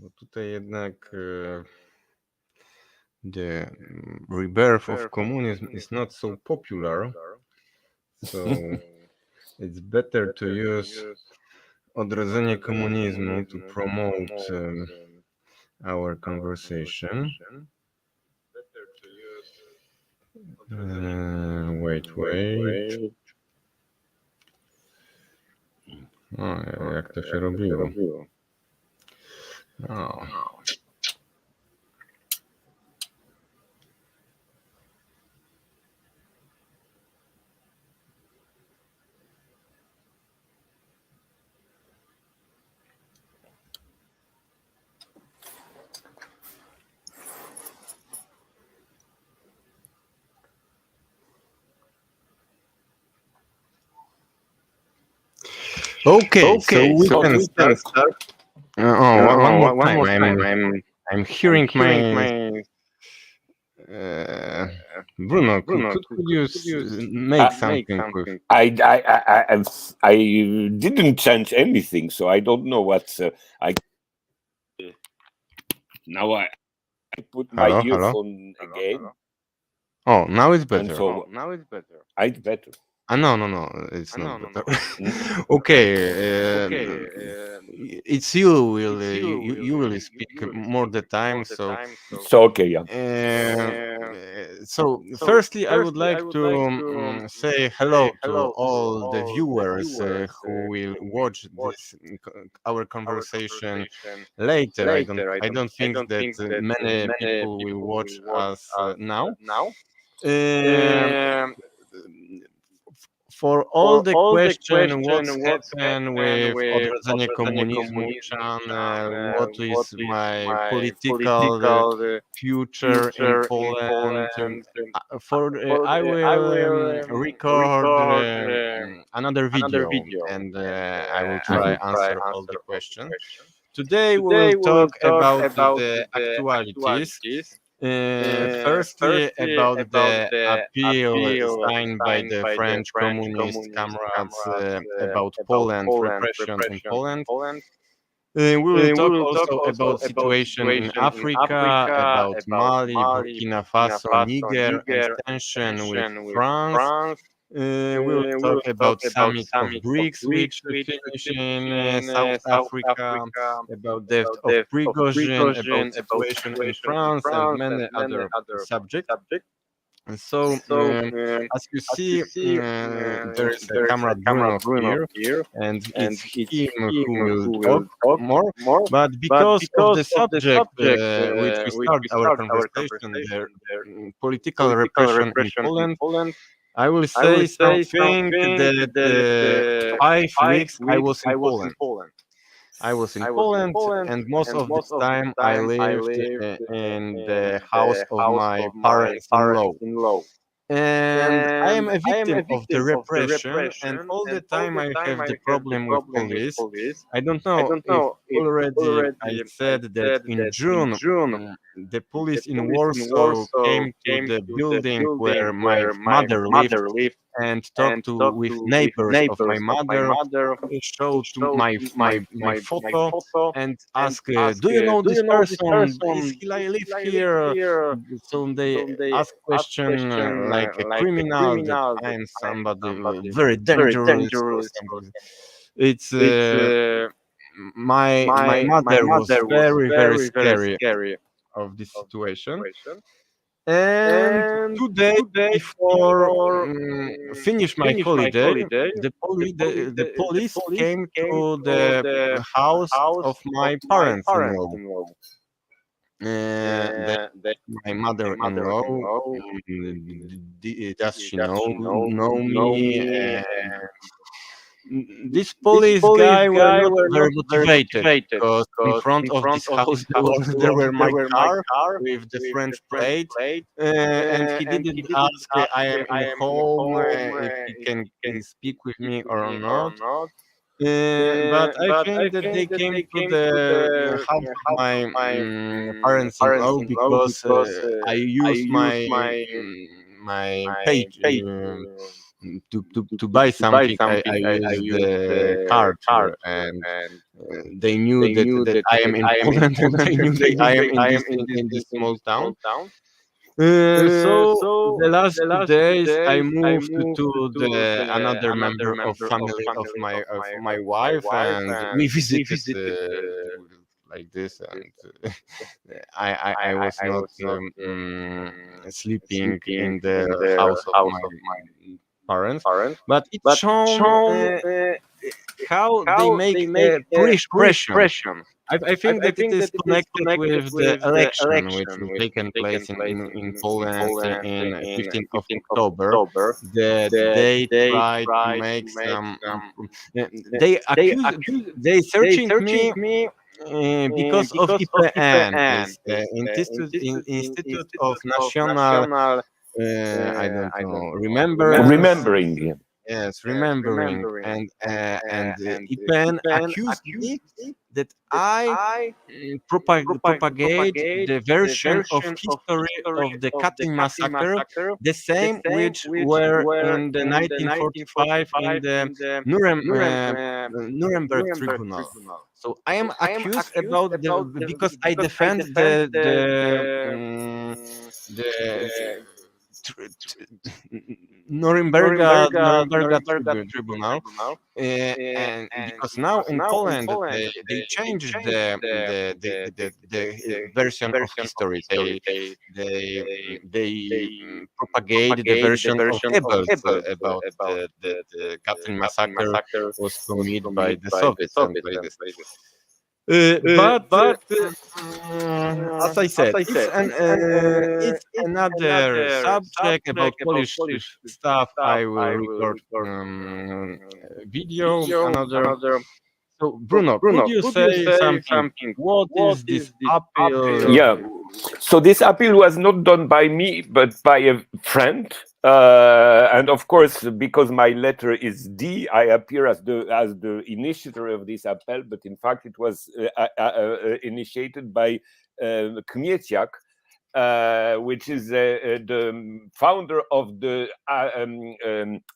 Bo tutaj jednak the rebirth of communism is not so popular, so it's better to use odrodzenie komunizmu to promote our conversation. Wait. O, jak to się robiło? O. Okay, so we can start. One more time. I'm hearing my Bruno. Could you make something with? I didn't change anything, so I don't know what I. Now I put my earphone again. Oh, now it's better. So it's better. No, it's not better. Okay, it's you will speak more the time, so okay, yeah. So firstly, I would like to say hello to all the viewers who will watch this our conversation later. I don't think that many people will watch us now. For all the question, what's happened with odrodzenie komunizmu channel, what is my political future in Poland? I will record another video, and I will try answer all the questions. Today we will talk about the actualities. Firstly, about the appeal signed by the French communist comrades about Poland, repression in Poland. We will talk also about situation in Africa, about Mali, Burkina Faso, Niger, and tension with France. We will talk about summit of BRICS, which will finish in South Africa, about death of Prigojine, about situation in France, and many other subjects. So, as you see, there is the camera Bruno here, and it's him who will talk more. But because of the subject which we start our conversation, the political repression in Poland, I will say something that 5 weeks I was in Poland. I was in Poland, and most of the time I lived in the house of my parents-in-law. And I am a victim of the repression, and all the time I have the problem with police. I don't know if already I said that in June, the police in Warsaw came to the building where my mother lived and talked with neighbors of my mother, showed to my photo and asked, "Do you know this person? Is he live here?" So they ask question like a criminal that I am somebody very dangerous. Or somebody. It's my mother was very scary of this situation. And 2 days before finish my holiday, the police came to the house of my parents-in-law. My mother-in-law, does she know me? This police guy were not very motivated because in front of this house there were my car with the French plate, and he didn't ask I am in home if he can speak with me or not. But I think that they came to the house of my parents-in-law because I use my page to buy something, I used the card, and they knew that I am in Poland, and they knew that I am in this small town. So the last 2 days, I moved to the another member of family of my wife, and we visited like this, and I was not sleeping in the house of my parents, but it shown how they make pressure. I think that it is connected with the election which will taken place in Poland in 15th of October. That they try to make some. They accuse. They searching me because of IPN is the Institute of National. I don't know. Remembrance. Remembering. Yes, remembering, and IPN accused me that I propagate the version of history of the Katyn massacre, the same which were in the 1945 in the Nuremberg Tribunal. So I am accused about because I defend the Tribunal, and because now in Poland they changed the version of history. They propagate the version of Goebbels about the Katyn massacre was committed by the Soviets and by this. But as I said, it's another subject about Polish stuff. I will record video another. So Bruno, could you say something? What is this appeal? Yeah. So this appeal was not done by me, but by a friend. And of course, because my letter is D, I appear as the initiator of this appeal. But in fact, it was initiated by Kmieciak, which is the founder of the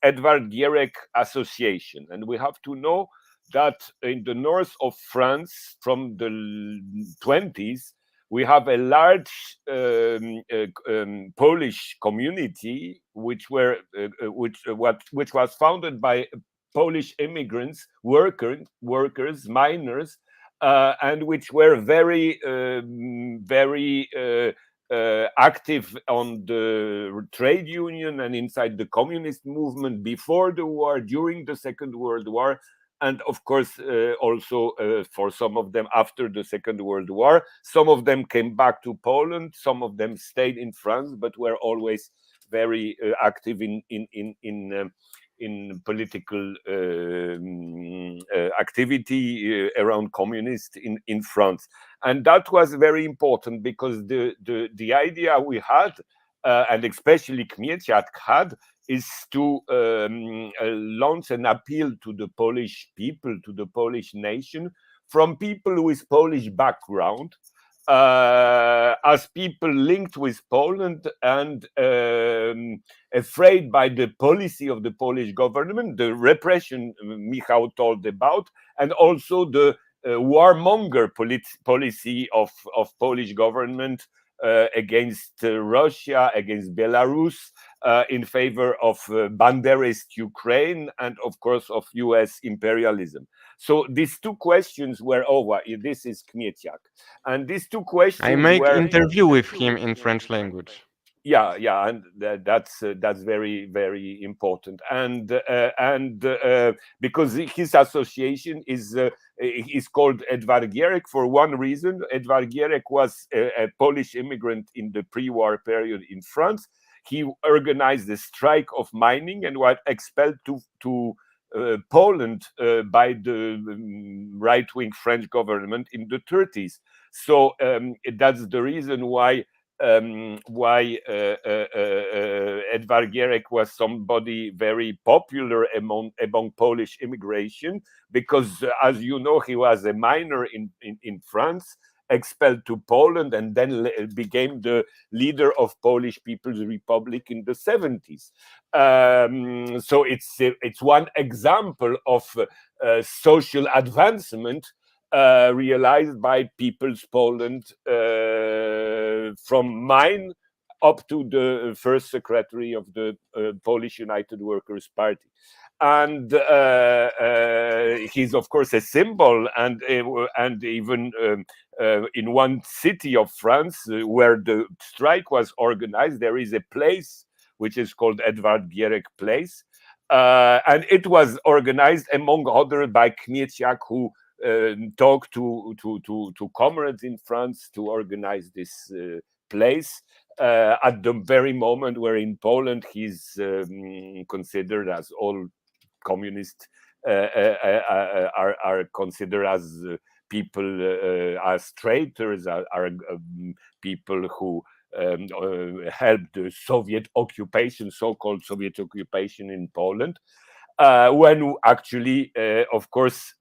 Edward Gierek Association. And we have to know that in the north of France, from the 20s, we have a large Polish community, which was founded by Polish immigrants, workers, miners, and which were very active on the trade union and inside the communist movement before the war, during the Second World War, and of course also for some of them after the Second World War. Some of them came back to Poland, some of them stayed in France, but were always very active in political activity around communists in France. And that was very important because the idea we had, and especially Kmieciak had, is to launch an appeal to the Polish people, to the Polish nation, from people with Polish background, as people linked with Poland and afraid by the policy of the Polish government, the repression Michał told about, and also the warmonger policy of Polish government against Russia, against Belarus, in favor of Banderist Ukraine, and of course of US imperialism. So these two questions were over. This is Kmieciak, and these two questions. I make interview with him in French language. Yeah, and that's very, very important, and because his association is called Edward Gierek for one reason. Edward Gierek was a Polish immigrant in the pre-war period in France. He organized a strike of mining and was expelled to Poland by the right-wing French government in the 30s. So that's the reason why Edward Gierek was somebody very popular among Polish immigration, because as you know, he was a miner in France, expelled to Poland, and then became the leader of Polish People's Republic in the 70s. So it's one example of social advancement realized by People's Poland, from mine up to the first secretary of the Polish United Workers' Party. And he's of course a symbol, and even in one city of France where the strike was organized, there is a place which is called Edward Gierek Place, and it was organized among others by Kmieciak, who talked to comrades in France to organize this place at the very moment where in Poland he's considered, as all communists are considered as people, as traitors, are people who helped the Soviet occupation, so-called Soviet occupation in Poland, when actually, of course,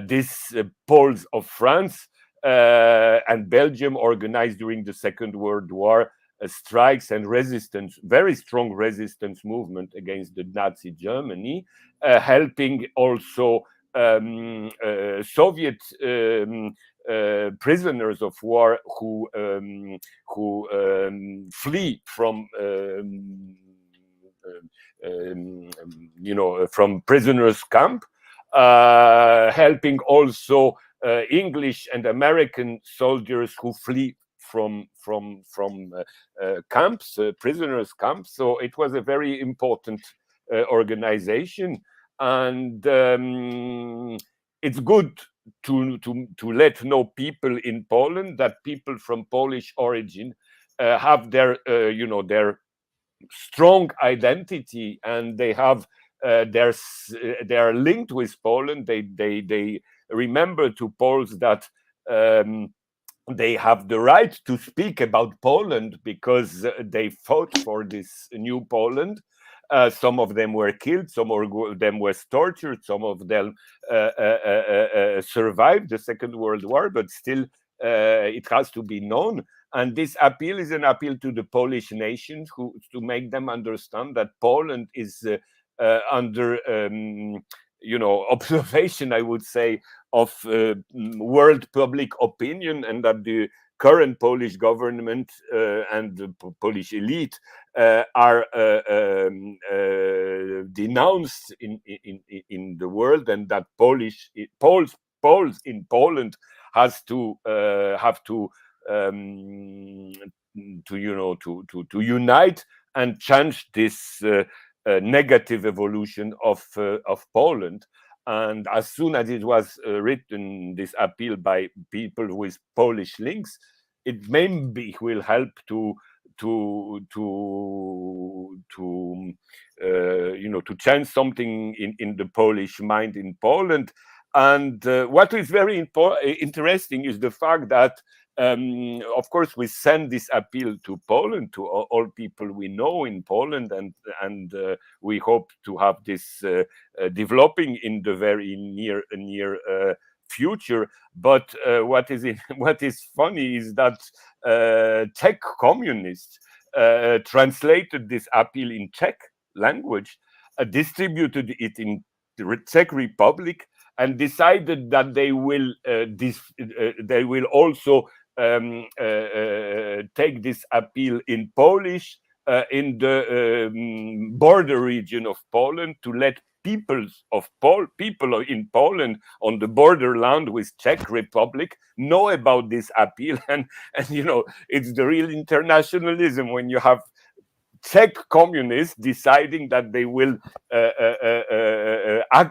these Poles of France and Belgium organized during the Second World War strikes and resistance, very strong resistance movement against the Nazi Germany, helping also Soviet prisoners of war who flee from from prisoners' camp, helping also English and American soldiers who flee from camps, prisoners' camps. So it was a very important organization, and it's good to let know people in Poland that people from Polish origin have their their strong identity, and they have they are linked with Poland. They remember to Poles that they have the right to speak about Poland because they fought for this new Poland. Some of them were killed, some of them were tortured, some of them survived the Second World War, but still it has to be known. And this appeal is an appeal to the Polish nation to make them understand that Poland is under observation, I would say, of world public opinion, and that the current Polish government and the Polish elite are denounced in the world, and that Poles in Poland have to unite and change this negative evolution of Poland. And as soon as it was written, this appeal by people with Polish links, it maybe will help to change something in the Polish mind in Poland. And what is very interesting is the fact that, of course, we send this appeal to Poland, to all people we know in Poland, and we hope to have this developing in the very near future. But what is funny is that Czech communists translated this appeal in Czech language, distributed it in the Czech Republic, and decided that they will also take this appeal in Polish in the border region of Poland, to let people in Poland on the borderland with Czech Republic know about this appeal. And it's the real internationalism when you have Czech communists deciding that they will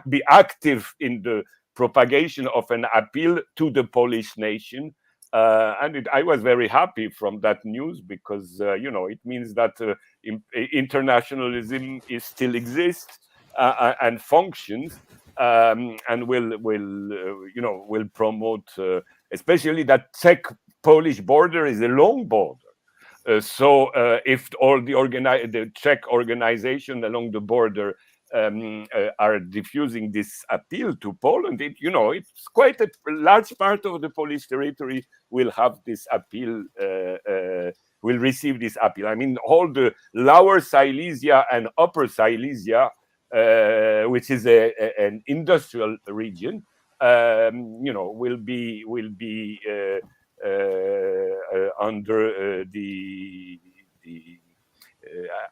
be active in the propagation of an appeal to the Polish nation. And I was very happy from that news, because it means that internationalism still exists and functions, and will promote, especially that Czech-Polish border is a long border. So if all the Czech organization along the border are diffusing this appeal to Poland, it's quite a large part of the Polish territory will have this appeal, will receive this appeal. I mean, all the Lower Silesia and Upper Silesia, which is an industrial region, will be under the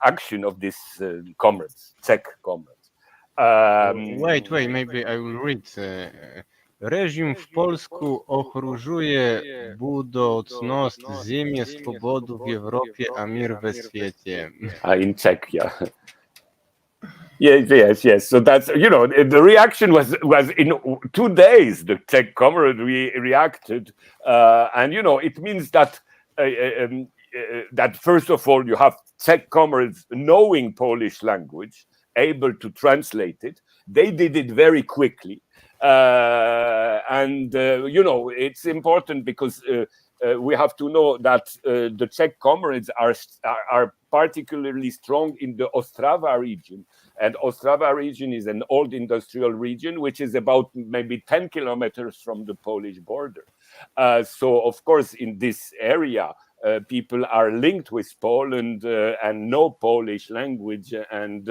action of these comrades, Czech comrades. Wait, maybe I will read. Reżim w Polsku ochróżuje budoucnost ziemi, swobodu w Europie, a mir we świecie. In Czech, yeah. Yes. So that's, the reaction was in 2 days. The Czech comrade reacted, and it means that that first of all you have Czech comrades knowing Polish language, able to translate it. They did it very quickly, and it's important because we have to know that the Czech comrades are particularly strong in the Ostrava region. And Ostrava region is an old industrial region, which is about maybe 10 kilometers from the Polish border. So, of course, in this area, people are linked with Poland and know Polish language and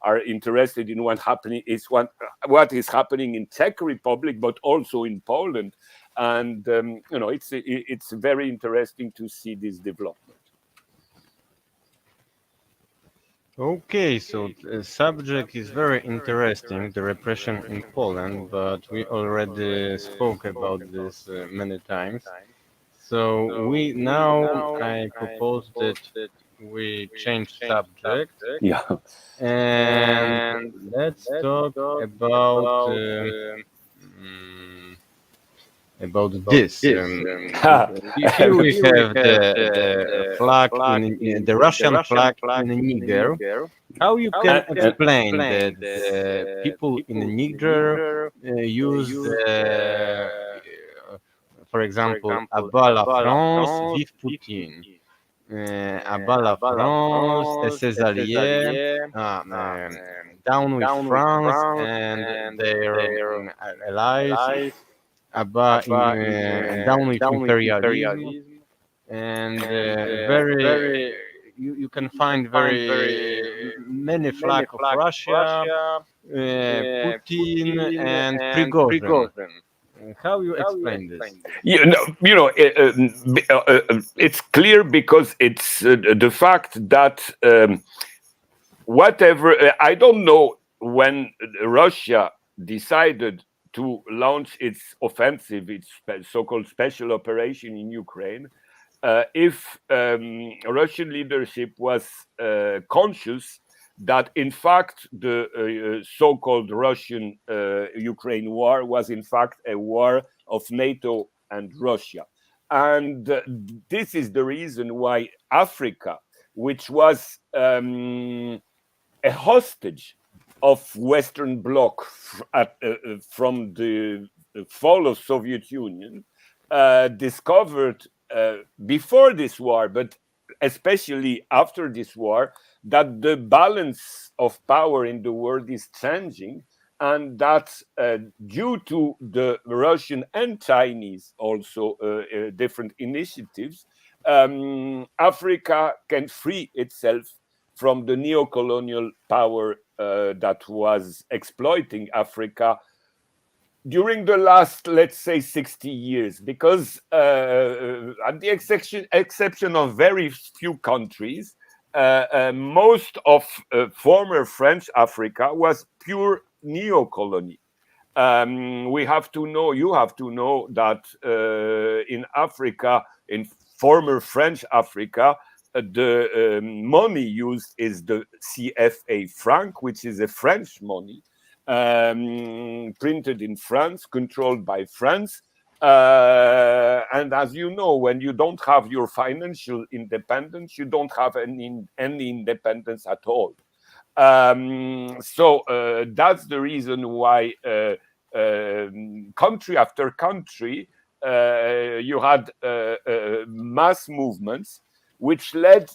are interested in what is happening in Czech Republic, but also in Poland. And it's very interesting to see this development. Okay, so the subject is very interesting, the repression in Poland, but we already spoke about this many times. So I propose that we change subject. Yeah. And let's talk about this. Here we have the flag in the Russian flag in Niger. How you can explain that people in Niger use, for example, Abat la France, vive Poutine. Abat la France, ses alliés, down with France and their allies. Abat down with imperialism, and you can find very many flags of Russia, Putin and Prigojine. How you explain this? It's clear because it's the fact that I don't know when Russia decided to launch its offensive, its so-called special operation in Ukraine, if Russian leadership was conscious that in fact the so-called Russian Ukraine war was in fact a war of NATO and Russia. And this is the reason why Africa, which was a hostage of Western Bloc from the fall of Soviet Union, discovered before this war, but especially after this war, that the balance of power in the world is changing, and that due to the Russian and Chinese also different initiatives, Africa can free itself from the neo-colonial power that was exploiting Africa during the last, let's say, 60 years, because at the exception of very few countries, most of former French Africa was pure neo-colony. You have to know that in Africa, in former French Africa, the money used is the CFA franc, which is a French money, printed in France, controlled by France. And as you know, when you don't have your financial independence, you don't have any independence at all. So that's the reason why country after country, you had mass movements which led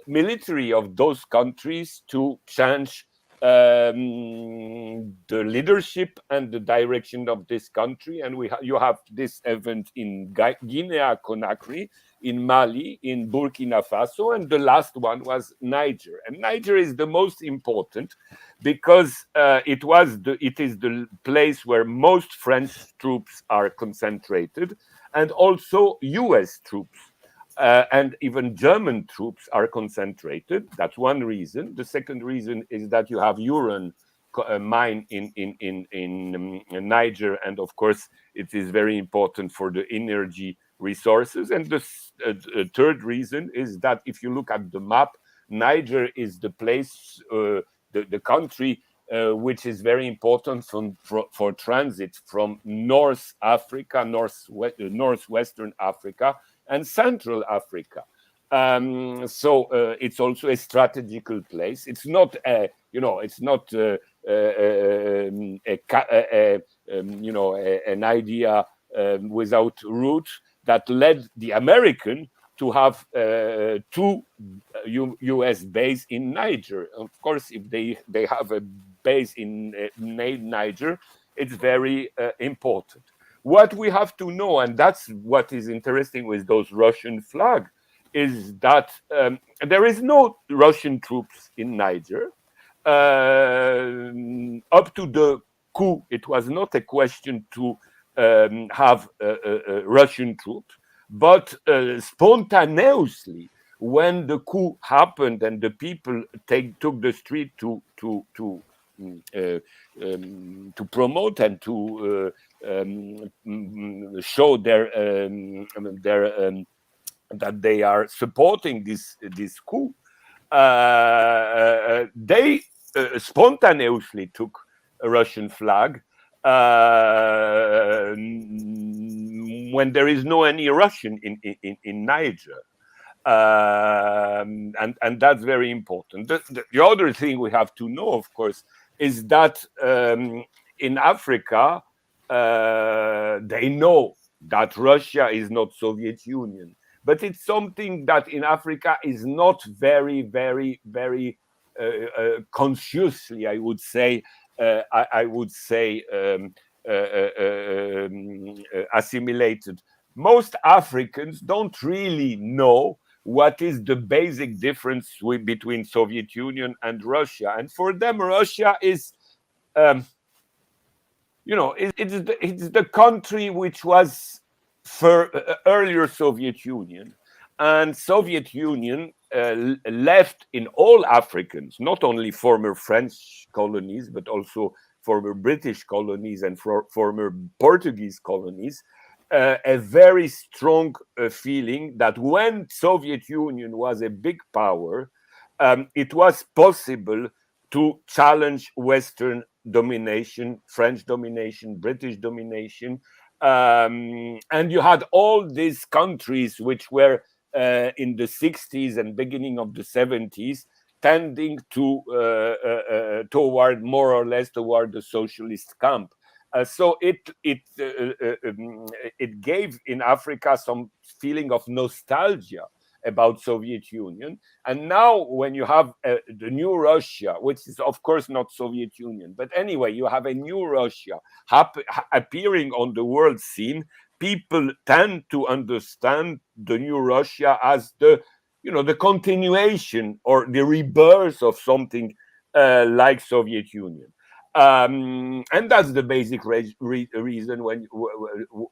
military of those countries to change the leadership and the direction of this country. And you have this event in Guinea-Conakry, in Mali, in Burkina Faso, and the last one was Niger. And Niger is the most important because it is the place where most French troops are concentrated, and also US troops. And even German troops are concentrated. That's one reason. The second reason is that you have uranium mine in Niger, and of course it is very important for the energy resources. And the third reason is that if you look at the map, Niger is the place, the country which is very important for transit from North Africa, northwestern Africa, and Central Africa. So it's also a strategical place. It's not it's not an idea without root that led the American to have two U.S. base in Niger. Of course, if they have a base in Niger, it's very important. What we have to know, and that's what is interesting with those Russian flags, is that there is no Russian troops in Niger. Up to the coup, it was not a question to have Russian troops, but spontaneously, when the coup happened and the people took the street to promote and to show that they are supporting this coup, they spontaneously took a Russian flag when there is no any Russian in Niger. And that's very important. The other thing we have to know, of course, is that in Africa, they know that Russia is not Soviet Union, but it's something that in Africa is not very, very, very consciously, I would say, assimilated. Most Africans don't really know what is the basic difference between Soviet Union and Russia. And for them, Russia is, it's the country which was for earlier Soviet Union. And Soviet Union left in all Africans, not only former French colonies, but also former British colonies and former Portuguese colonies, a very strong feeling that when Soviet Union was a big power, it was possible to challenge Western domination, French domination, British domination. And you had all these countries which were in the 60s and beginning of the 70s tending to toward more or less toward the socialist camp. So it gave in Africa some feeling of nostalgia about Soviet Union. And now when you have the new Russia, which is of course not Soviet Union, but anyway, you have a new Russia appearing on the world scene, people tend to understand the new Russia as the continuation or the rebirth of something like Soviet Union. And that's the basic reason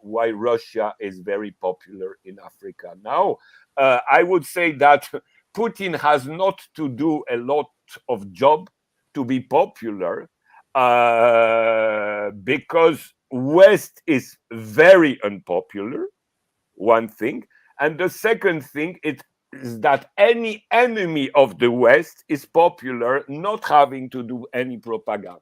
why Russia is very popular in Africa now. I would say that Putin has not to do a lot of job to be popular because West is very unpopular, one thing. And the second thing is that any enemy of the West is popular, not having to do any propaganda.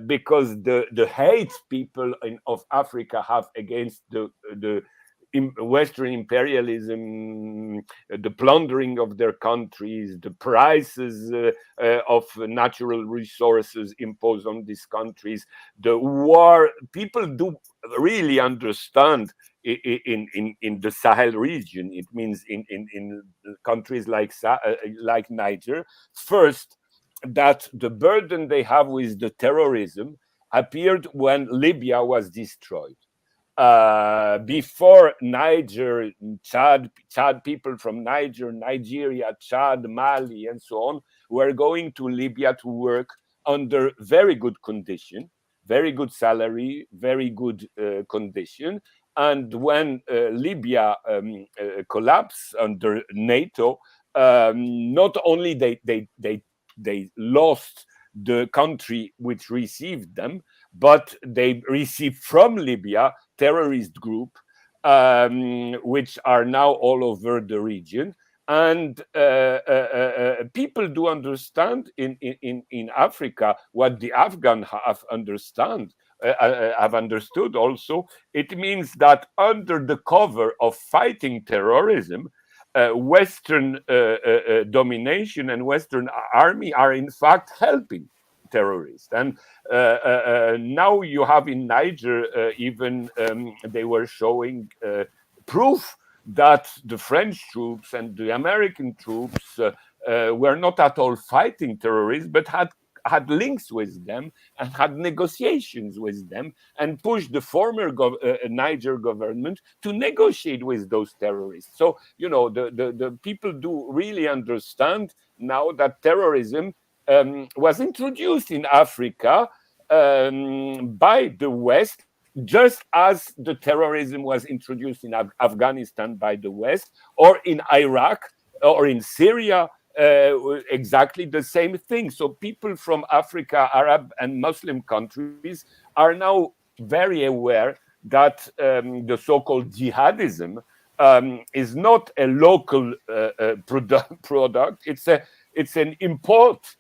Because the hate people of Africa have against the Western imperialism, the plundering of their countries, the prices of natural resources imposed on these countries, the war. People do really understand in the Sahel region. It means in countries like Niger. First, that the burden they have with the terrorism appeared when Libya was destroyed. Before Niger, Chad people from Nigeria, Chad, Mali, and so on were going to Libya to work under very good condition, very good salary, very good condition. And when Libya collapsed under NATO, not only they lost the country which received them, but they received from Libya terrorist group, which are now all over the region. And people do understand in Africa what the Afghan have understood also. It means that under the cover of fighting terrorism, Western domination and Western army are in fact helping terrorists. And now you have in Niger, even they were showing proof that the French troops and the American troops were not at all fighting terrorists, but had links with them and had negotiations with them and pushed the former Niger government to negotiate with those terrorists. So, the people do really understand now that terrorism was introduced in Africa by the West, just as the terrorism was introduced in Afghanistan by the West, or in Iraq, or in Syria, exactly the same thing. So people from Africa, Arab and Muslim countries are now very aware that the so-called jihadism is not a local product. It's an import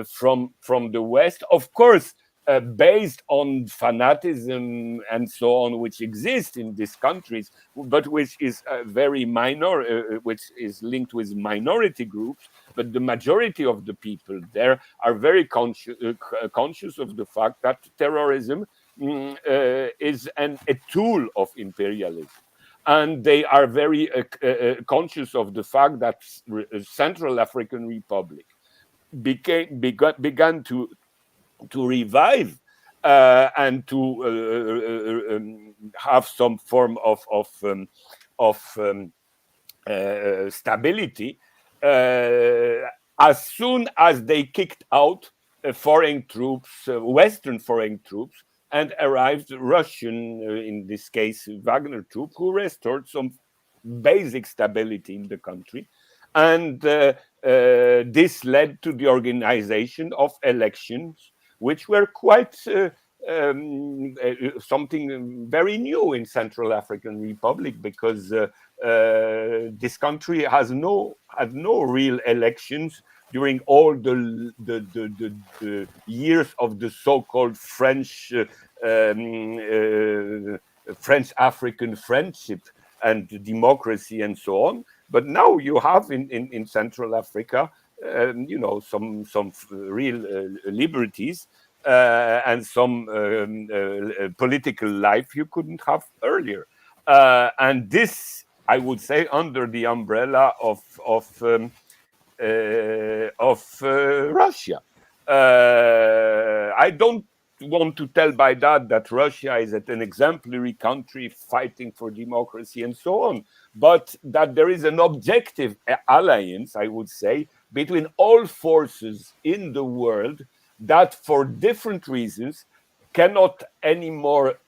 from the West, of course, based on fanatism and so on, which exists in these countries, but which is very minor, which is linked with minority groups. But the majority of the people there are very conscious of the fact that terrorism is a tool of imperialism. And they are very conscious of the fact that Central African Republic began to revive and to have some form of stability as soon as they kicked out foreign troops, Western foreign troops, and arrived Russian, in this case Wagner troop, who restored some basic stability in the country. And this led to the organization of elections, which were quite something very new in Central African Republic, because this country had no real elections during all the years of the so-called French-African friendship and democracy and so on. But now you have in Central Africa, some real liberties and some political life you couldn't have earlier. And this, I would say, under the umbrella of Russia. I don't want to tell by that Russia is an exemplary country fighting for democracy and so on, but that there is an objective alliance, I would say, between all forces in the world that for different reasons cannot anymore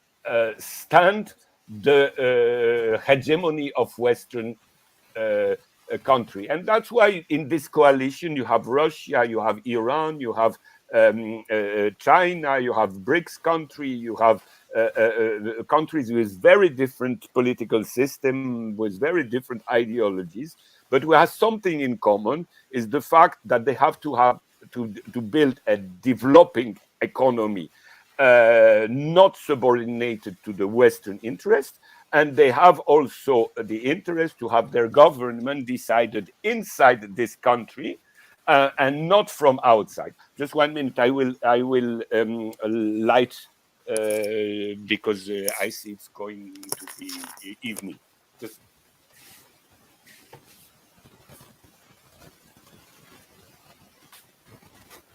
stand the hegemony of Western country. And that's why in this coalition you have Russia, you have Iran, you have China, you have BRICS country, you have countries with very different political system, with very different ideologies, but we have something in common, is the fact that they have to build a developing economy, not subordinated to the Western interest. And they have also the interest to have their government decided inside this country, and not from outside. Just 1 minute, I will light because I see it's going to be evening. Just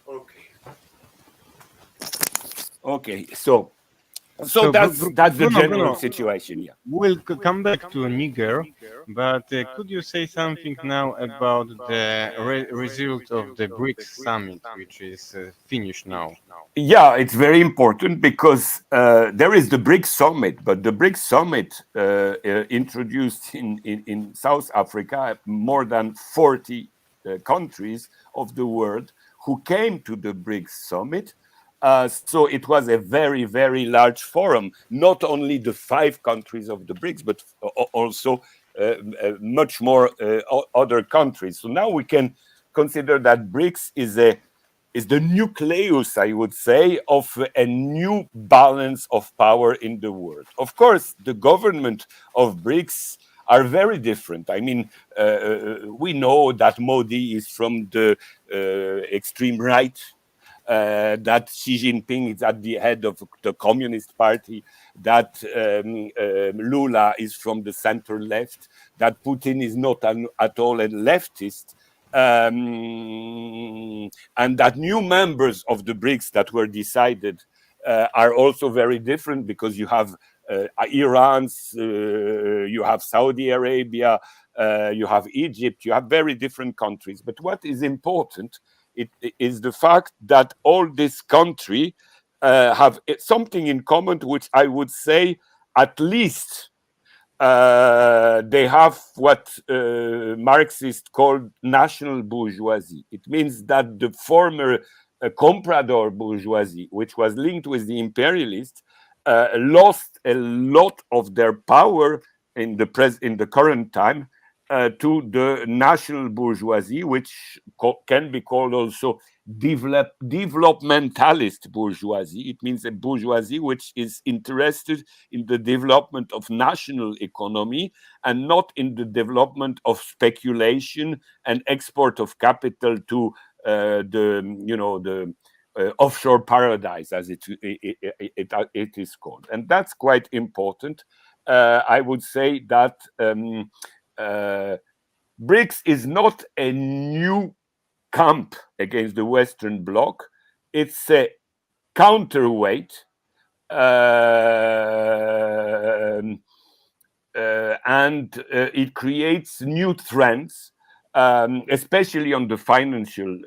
okay. Okay, so So, that's the general Bruno, situation. Yeah. we'll come back to Niger, but could you say something now about the result of the BRICS summit, which is finished now? Yeah, it's very important because there is the BRICS summit, but the BRICS summit introduced in South Africa more than 40 countries of the world who came to the BRICS summit. So it was a very, very large forum, not only the 5 countries of the BRICS, but also much more other countries. So now we can consider that BRICS is the nucleus, I would say, of a new balance of power in the world. Of course, the government of BRICS are very different. I mean, we know that Modi is from the extreme right, that Xi Jinping is at the head of the Communist Party, that Lula is from the center left, that Putin is not at all a leftist. And that new members of the BRICS that were decided are also very different, because you have Iran's, you have Saudi Arabia, you have Egypt, you have very different countries. But what is important is the fact that all these countries have something in common, which I would say at least they have what Marxists called national bourgeoisie. It means that the former comprador bourgeoisie, which was linked with the imperialists, lost a lot of their power in the current time to the national bourgeoisie, which can be called also developmentalist bourgeoisie. It means a bourgeoisie which is interested in the development of national economy and not in the development of speculation and export of capital to the offshore paradise, as it is called. And that's quite important. I would say that BRICS is not a new camp against the Western Bloc. It's a counterweight, and it creates new trends, especially on the financial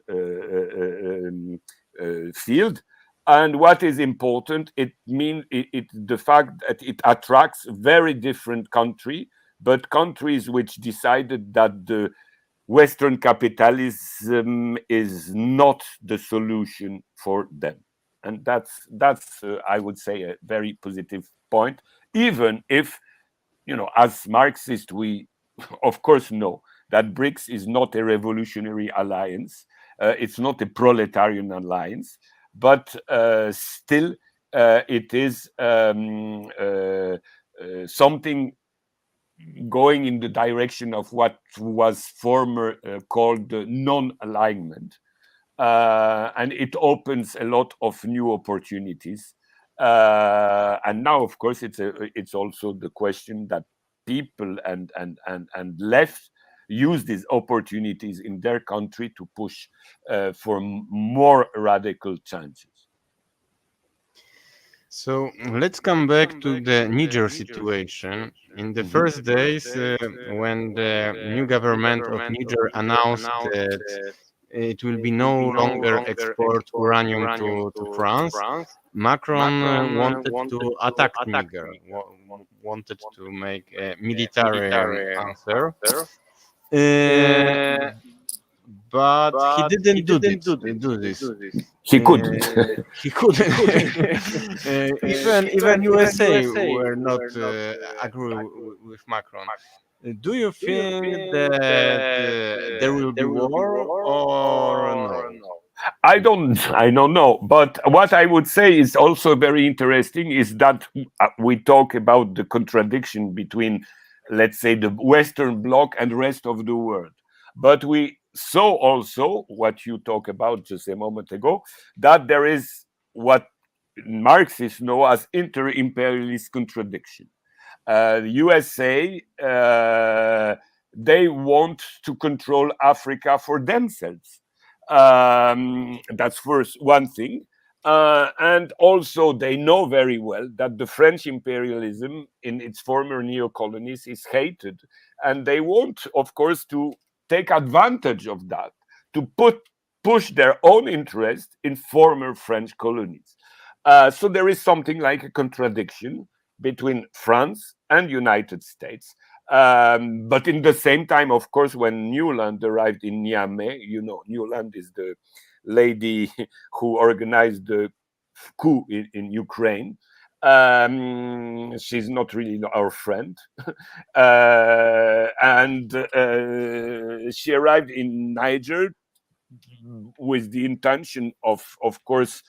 field. And what is important, the fact that it attracts very different countries, but countries which decided that the Western capitalism is not the solution for them. And that's I would say, a very positive point, even if, as Marxists, we of course know that BRICS is not a revolutionary alliance. It's not a proletarian alliance, but still it is something going in the direction of what was former called non-alignment. And it opens a lot of new opportunities. And now, of course, it's also the question that people and left use these opportunities in their country to push for more radical changes. So let's come back to the Niger situation. In the first days, when the new government of Niger announced that it will be no longer export uranium to France, Macron wanted to attack Niger, wanted to make a military answer. Uh, but he didn't do this. He couldn't. He couldn't. Even USA were not agree with Macron. Do you think that there will be war or no? I don't know. But what I would say is also very interesting is that we talk about the contradiction between, let's say, the Western Bloc and the rest of the world. But we saw also what you talked about just a moment ago, that there is what Marxists know as inter-imperialist contradiction. The USA, they want to control Africa for themselves. That's first one thing. And also, they know very well that the French imperialism in its former neo-colonies is hated. And they want, of course, to take advantage of that, to push their own interest in former French colonies. So there is something like a contradiction between France and United States. But in the same time, of course, when Newland arrived in Niamey, Newland is the lady who organized the coup in Ukraine. She's not really our friend. And she arrived in Niger with the intention of course,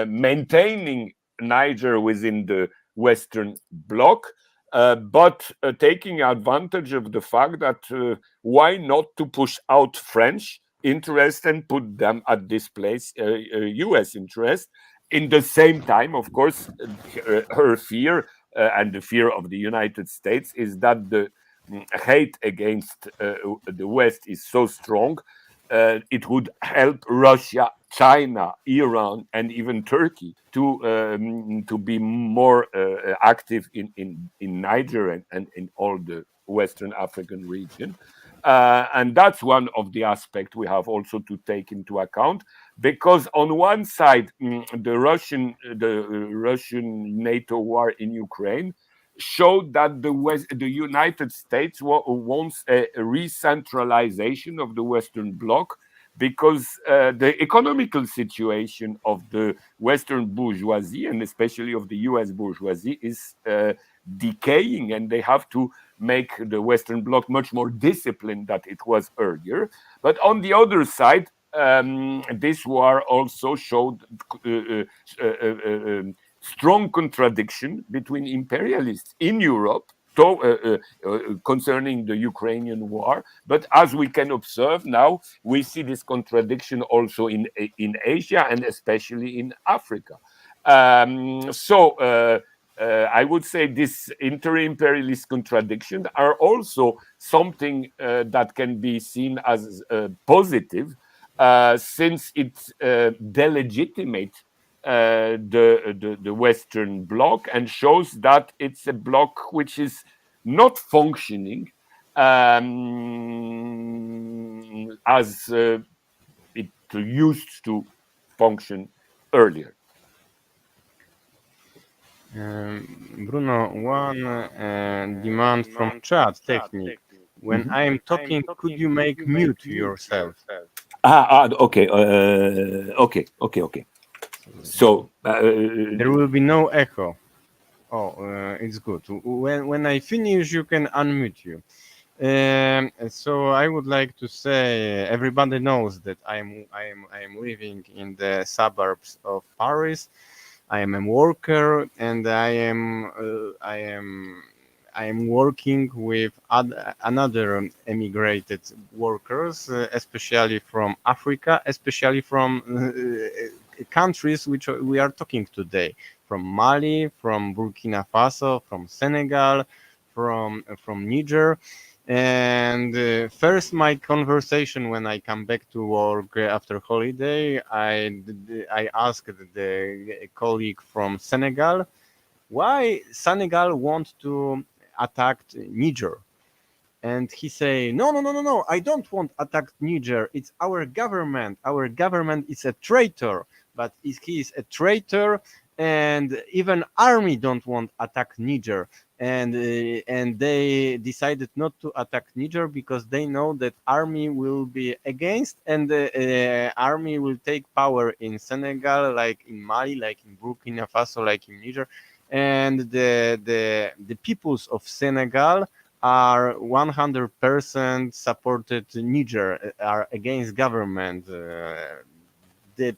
maintaining Niger within the Western Bloc, but taking advantage of the fact that why not to push out French interest and put them at this place, U.S. interest. In the same time, of course, her fear and the fear of the United States is that the hate against the West is so strong, it would help Russia, China, Iran, and even Turkey to be more active in Niger and in all the Western African region. And that's one of the aspects we have also to take into account, because on one side, the Russian NATO war in Ukraine showed that the United States wants a re-centralization of the Western Bloc, because the economical situation of the Western bourgeoisie, and especially of the US bourgeoisie, is decaying, and they have to make the Western Bloc much more disciplined than it was earlier. But on the other side, this war also showed strong contradiction between imperialists in Europe concerning the Ukrainian war. But as we can observe now, we see this contradiction also in Asia and especially in Africa. I would say this inter-imperialist contradiction are also something that can be seen as positive, since it delegitimates the Western Bloc and shows that it's a bloc which is not functioning as it used to function earlier. Bruno, one demand from chat technique. When I am talking, could you make mute yourself? Okay. So there will be no echo. Oh, it's good. When I finish, you can unmute you. So I would like to say, everybody knows that I am living in the suburbs of Paris. I am a worker, and I am working with another emigrated workers, especially from Africa, especially from countries which we are talking today, from Mali, from Burkina Faso, from Senegal, from Niger. And first, my conversation when I come back to work after holiday, I asked the colleague from Senegal why Senegal want to attack Niger. And he say, no, I don't want attack Niger. It's our government. Our government is a traitor. But he is a traitor, and even army don't want attack Niger. And they decided not to attack Niger because they know that army will be against, and the army will take power in Senegal, like in Mali, like in Burkina Faso, like in Niger. And the peoples of Senegal are 100% supported Niger, are against government. That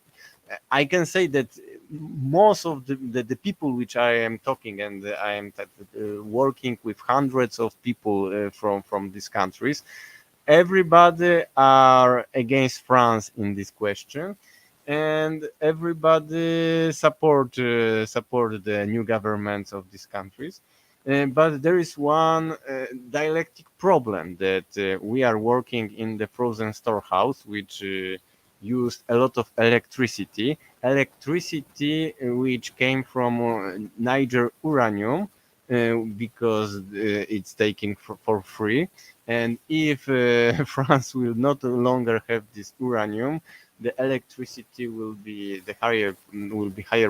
I can say that most of the people which I am talking, and I am working with hundreds of people from these countries, everybody are against France in this question. and everybody support the new governments of these countries. But there is one dialectic problem that we are working in the frozen storehouse, which used a lot of electricity which came from Niger uranium, because it's taken for free. And if France will not longer have this uranium, the electricity will be higher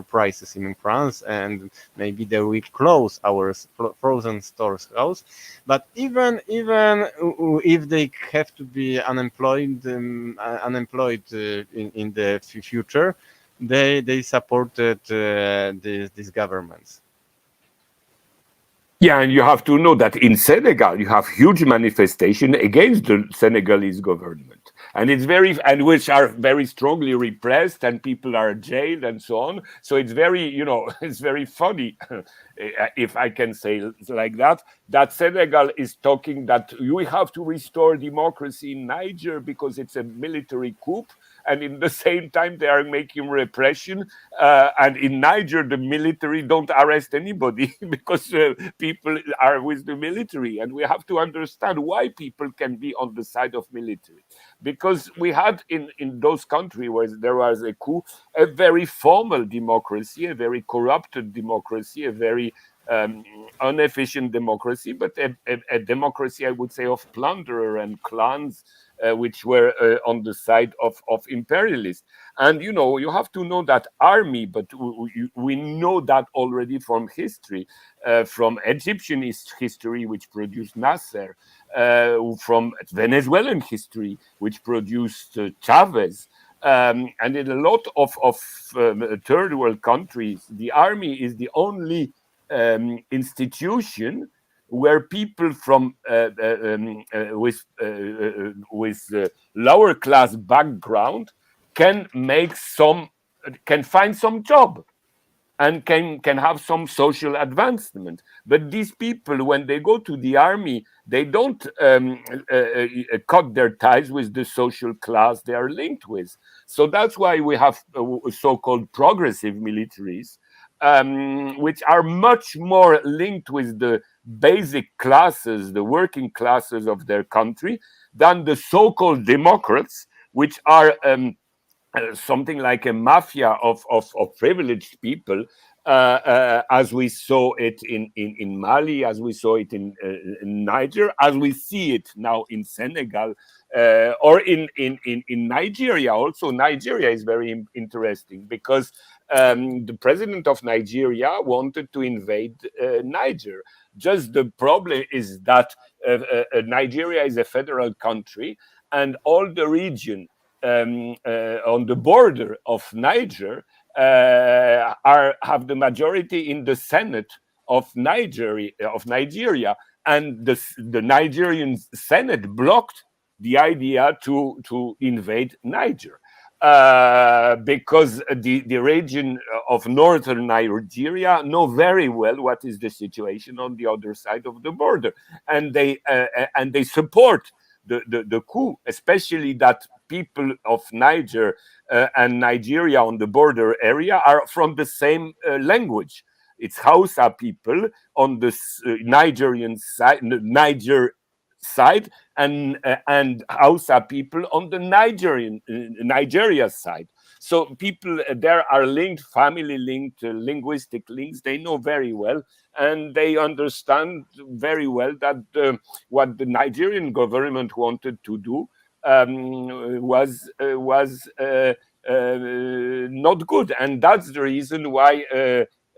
prices in France, and maybe they will close our frozen stores house. But even if they have to be unemployed in the future, they supported these governments. Yeah, and you have to know that in Senegal, you have huge manifestation against the Senegalese government, and which are very strongly repressed, and people are jailed and so on. So it's very, it's very funny, if I can say like that. That Senegal is talking that we have to restore democracy in Niger because it's a military coup, and in the same time they are making repression. And in Niger, the military don't arrest anybody because people are with the military, and we have to understand why people can be on the side of military. Because we had in those countries where there was a coup, a very formal democracy, a very corrupted democracy, a very inefficient democracy, but a democracy, I would say, of plunderer and clans, which were on the side of imperialists. And you have to know that army, but we know that already from history, from Egyptian history, which produced Nasser, from Venezuelan history, which produced Chavez. And in a lot of third world countries, the army is the only institution where people from with lower class background can find some job and can have some social advancement. But these people, when they go to the army, they don't cut their ties with the social class they are linked with. So that's why we have so-called progressive militaries, which are much more linked with the basic classes, the working classes of their country, than the so-called democrats, which are something like a mafia of privileged people, as we saw it in Mali, as we saw it in Niger, as we see it now in Senegal, or in Nigeria. Also, Nigeria is very interesting because the president of Nigeria wanted to invade Niger. Just the problem is that Nigeria is a federal country, and all the region on the border of Niger have the majority in the Senate of Nigeria, and the Nigerian Senate blocked the idea to invade Niger. Because the region of northern Nigeria know very well what is the situation on the other side of the border, and they support the coup, especially that people of Niger and Nigeria on the border area are from the same language. It's Hausa people on the Nigerian side, Niger side, and Hausa people on the Nigeria side. So people there are linked, family linked, linguistic links. They know very well, and they understand very well that what the Nigerian government wanted to do was not good, and that's the reason why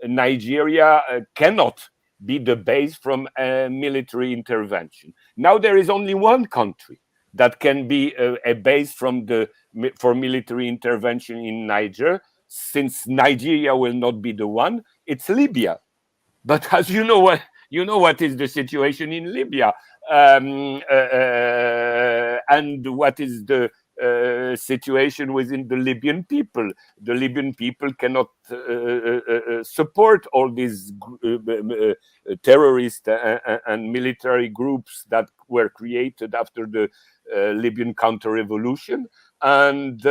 Nigeria cannot be the base from a military intervention. Now there is only one country that can be a base for military intervention in Niger, since Nigeria will not be the one. It's Libya. But as you know what is the situation in Libya, and what is the situation within the Libyan people. The Libyan people cannot support all these terrorist and military groups that were created after the Libyan counter-revolution. and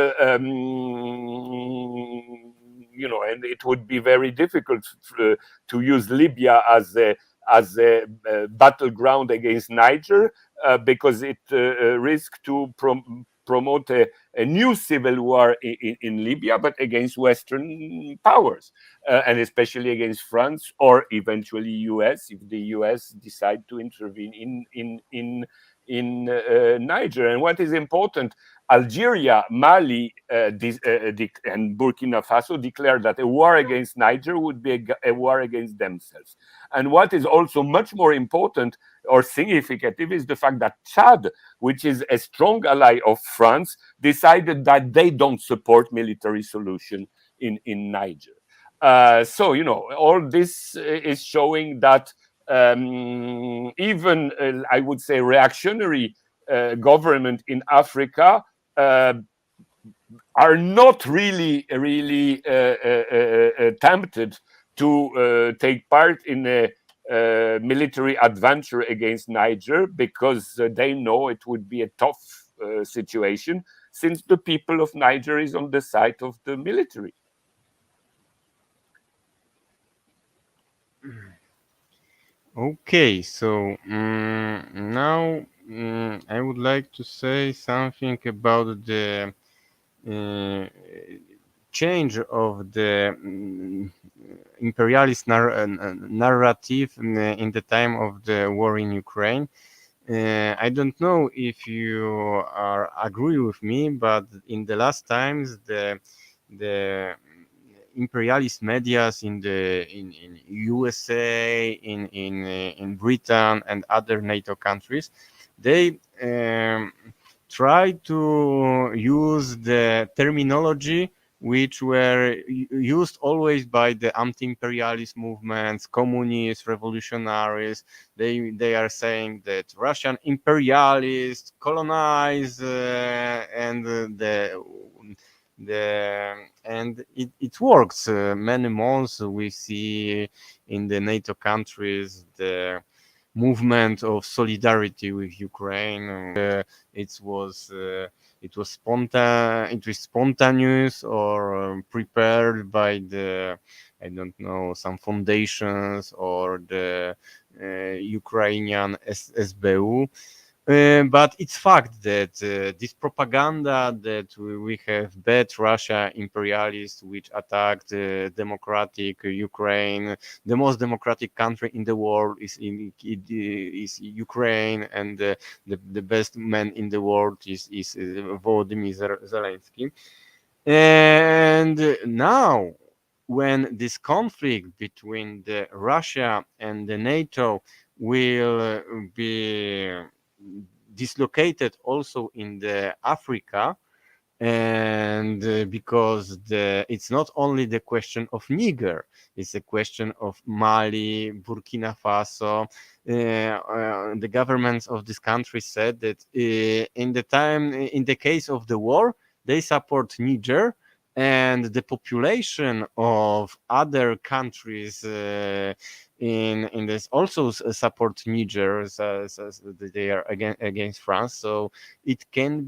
and it would be very difficult to use Libya as a battleground against Niger, because it risks to promote a new civil war in Libya, but against Western powers, and especially against France or eventually US, if the US decide to intervene in Niger. And what is important, Algeria, Mali, and Burkina Faso declared that a war against Niger would be a war against themselves. And what is also much more important or significant is the fact that Chad, which is a strong ally of France, decided that they don't support military solution in Niger. So, all this is showing that even, I would say, reactionary government in Africa uh, are not really tempted to take part in a military adventure against Niger, because they know it would be a tough situation, since the people of Niger is on the side of the military. Okay, so now I would like to say something about the uh, change of the imperialist narrative in the time of the war in Ukraine. I don't know if you are agree with me, but in the last times the imperialist medias in USA, in Britain and other NATO countries, they try to use the terminology which were used always by the anti-imperialist movements, communists, revolutionaries. They are saying that Russian imperialists colonize and the and it works. Many months we see in the NATO countries the movement of solidarity with Ukraine. It was uh, it was spontaneous or prepared by the, I don't know, some foundations or the Ukrainian SBU. But it's fact that this propaganda that we have bad Russia imperialists which attacked democratic Ukraine, the most democratic country in the world is Ukraine, and the best man in the world is Volodymyr Zelensky. And now, when this conflict between the Russia and the NATO will be dislocated also in the Africa, and because it's not only the question of Niger, it's a question of Mali, Burkina Faso. The governments of this country said that in the case of the war, they support Niger, and the population of other countries in this also support Niger, they are against France. So it can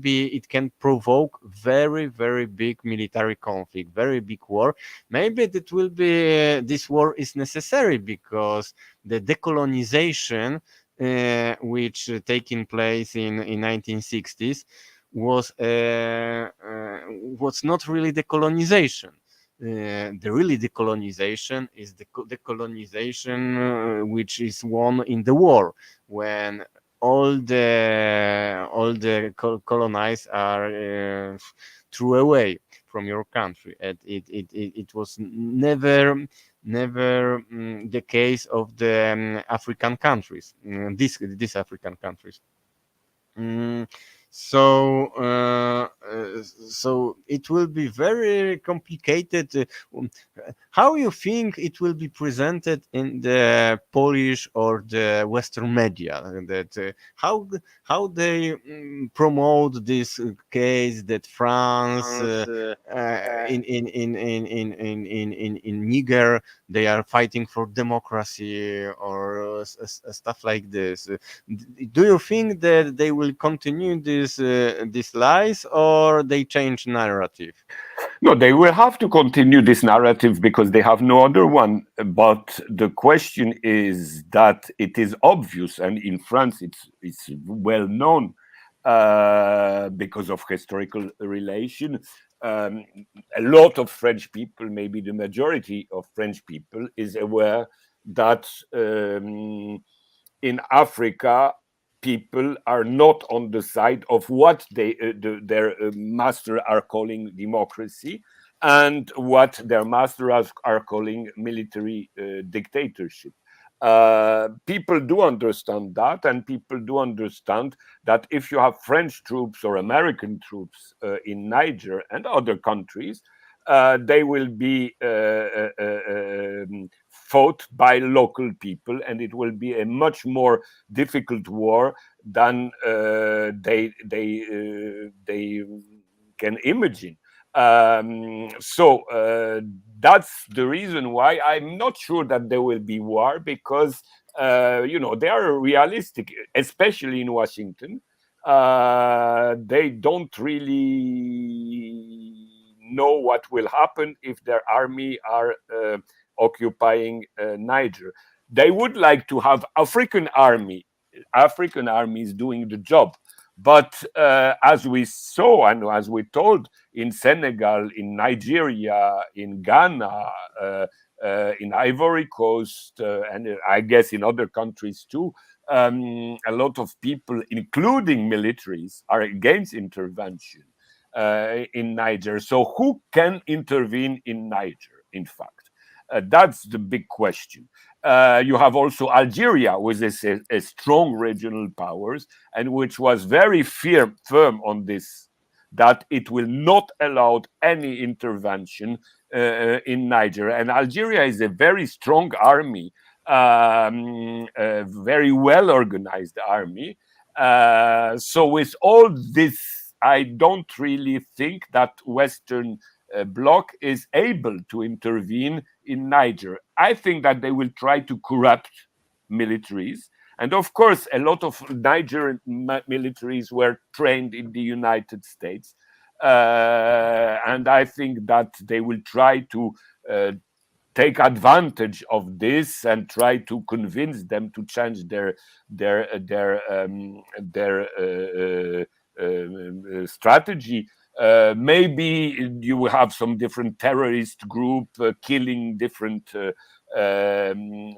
provoke very big military conflict, very big war. Maybe that will be this war is necessary because the decolonization which taking place in 1960s was not really decolonization. The really decolonization is the decolonization which is won in the war, when all the colonized are threw away from your country. And it was never the case of the African countries, these African countries. Mm, so it will be very complicated. How you think it will be presented in the Polish or the Western media? That how they promote this case that France in Niger they are fighting for democracy or stuff like this. Do you think that they will continue these lies, or they change narrative? No, they will have to continue this narrative because they have no other one. But the question is that it is obvious, and in France it's well known because of historical relation. A lot of French people, maybe the majority of French people, is aware that in Africa, people are not on the side of what their master are calling democracy and what their masters are calling military dictatorship. People do understand that, and people do understand that if you have French troops or American troops in Niger and other countries, they will be fought by local people, and it will be a much more difficult war than they can imagine. So that's the reason why I'm not sure that there will be war, because they are realistic, especially in Washington. They don't really know what will happen if their army are occupying Niger. They would like to have African armies doing the job. But as we saw and as we told, in Senegal, in Nigeria, in Ghana, in Ivory Coast, and I guess in other countries too, a lot of people, including militaries, are against intervention in Niger. So who can intervene in Niger, in fact? That's the big question. You have also Algeria, with a strong regional powers, and which was very firm on this, that it will not allow any intervention in Niger. And Algeria is a very strong army, a very well organized army. So with all this, I don't really think that Western bloc is able to intervene in Niger. I think that they will try to corrupt militaries. And of course, a lot of Nigerian militaries were trained in the United States. And I think that they will try to take advantage of this and try to convince them to change their strategy. Maybe you will have some different terrorist group killing different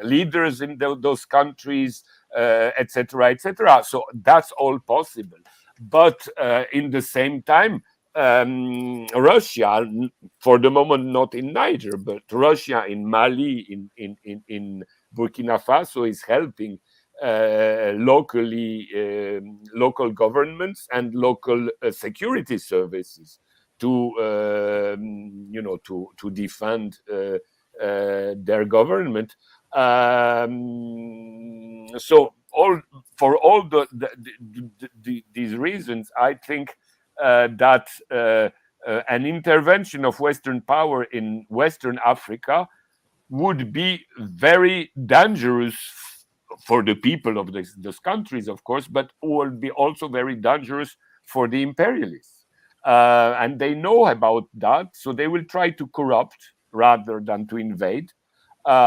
leaders in those countries, etc., etc. So that's all possible. But in the same time, Russia, for the moment not in Niger, but Russia in Mali, in Burkina Faso, is helping local governments and local security services to to defend their government. So for all these reasons, I think that an intervention of Western power in Western Africa would be very dangerous for the people of those countries, of course, but will be also very dangerous for the imperialists. And they know about that, so they will try to corrupt rather than to invade. But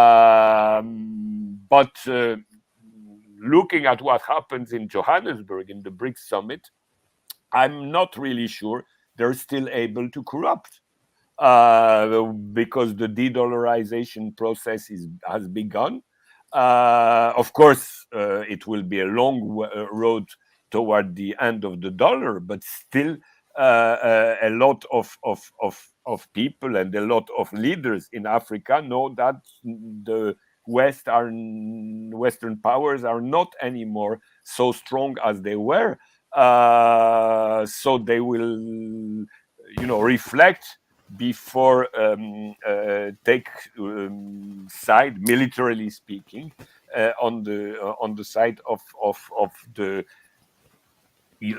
looking at what happens in Johannesburg in the BRICS summit, I'm not really sure they're still able to corrupt, because the de-dollarization process has begun. Of course, it will be a long road toward the end of the dollar, but still a lot of people and a lot of leaders in Africa know that the Western powers are not anymore so strong as they were. So they will, reflect before take side, militarily speaking, on the side of the,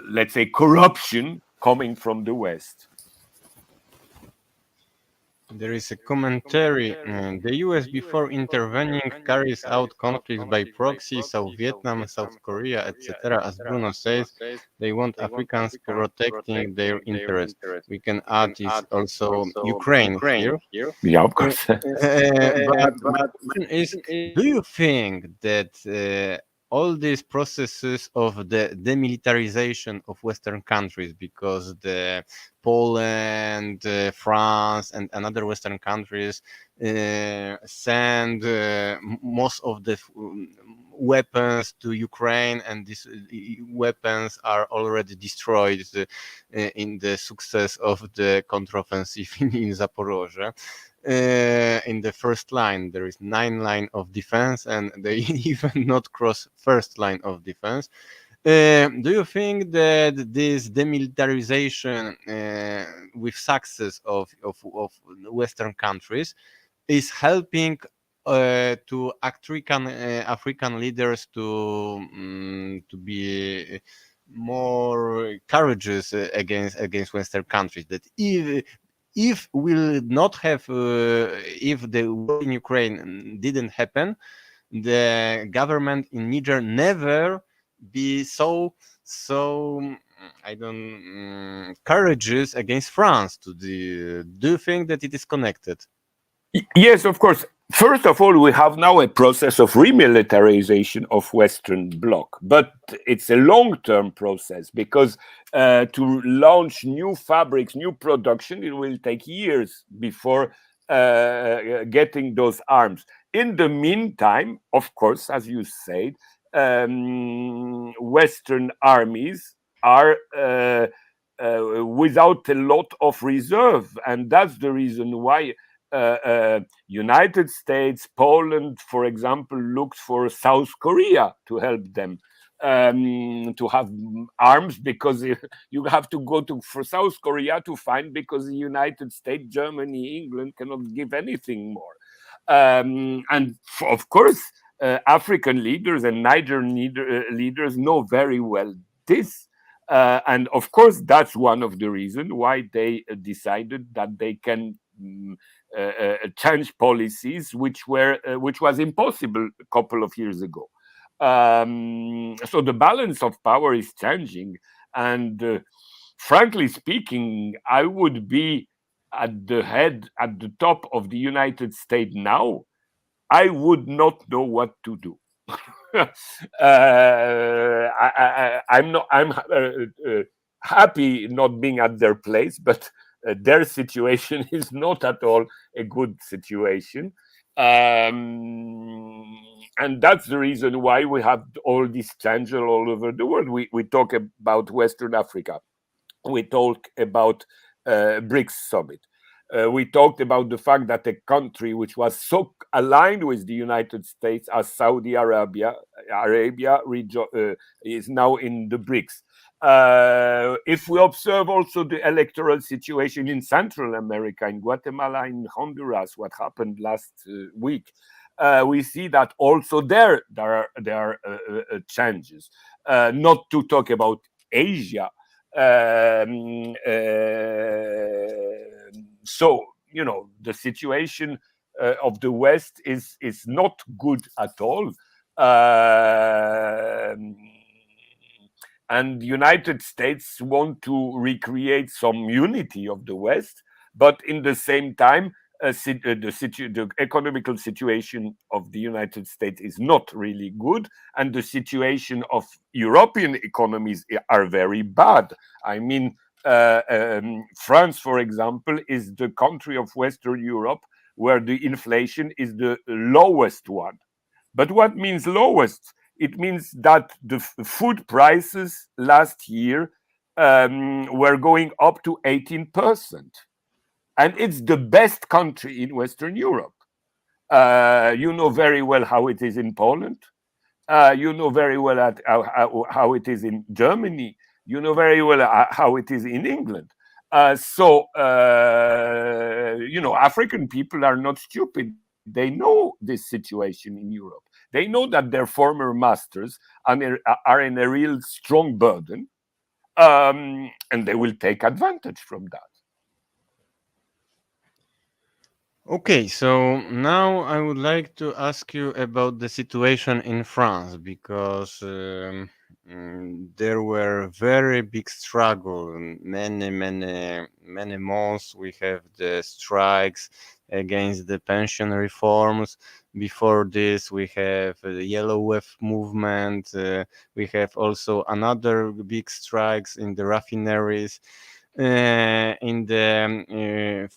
let's say, corruption coming from the West. There is a commentary. The US, before intervening, carries out conflicts by proxy. South Vietnam, South Korea, etc. As Bruno says, they want Africans protecting their interests. We can add is also Ukraine here. Yeah, of course. But my question is, do you think that all these processes of the demilitarization of Western countries, because the Poland, France, and other Western countries send most of the weapons to Ukraine, and these weapons are already destroyed in the success of the counteroffensive in Zaporozhye. In the first line, there is 9 line of defense, and they even not cross first line of defense. Do you think that this demilitarization with success of Western countries is helping to African leaders to be more courageous against Western countries? That if we'll not have if the war in Ukraine didn't happen, the government in Niger never be so I don't courageous against France. Do you think that it is connected? Yes, of course. First of all, we have now a process of remilitarization of Western Bloc, but it's a long-term process because to launch new fabrics, new production, it will take years before getting those arms. In the meantime, of course, as you said, Western armies are without a lot of reserve, and that's the reason why United States, Poland, for example, looks for South Korea to help them to have arms, because you have to go for South Korea to find, because the United States, Germany, England cannot give anything more. And of course, African leaders and Niger leaders know very well this. And of course, that's one of the reasons why they decided that they can change policies which was impossible a couple of years ago. So the balance of power is changing, and frankly speaking, I would be at the top of the United States now. I would not know what to do. I'm not. I'm happy not being at their place, but their situation is not at all a good situation. And that's the reason why we have all these changes all over the world. We talk about Western Africa. We talk about BRICS summit. We talked about the fact that a country which was so aligned with the United States as Saudi Arabia is now in the BRICS. If we observe also the electoral situation in Central America, in Guatemala, in Honduras, what happened last week, we see that also there are changes. Not to talk about Asia. So the situation of the West is not good at all, and the United States want to recreate some unity of the West, but in the same time, the economical situation of the United States is not really good, and the situation of European economies are very bad. I mean, France, for example, is the country of Western Europe where the inflation is the lowest one. But what means lowest? It means that the food prices last year were going up to 18%. And it's the best country in Western Europe. You know very well how it is in Poland. You know very well how it is in Germany. You know very well how it is in England. African people are not stupid. They know this situation in Europe. They know that their former masters are in a real strong burden, and they will take advantage from that. Okay, so now I would like to ask you about the situation in France because there were very big struggle. Many months we have the strikes against the pension reforms. Before this, we have the Yellow Wave movement. We have also another big strikes in the refineries. In the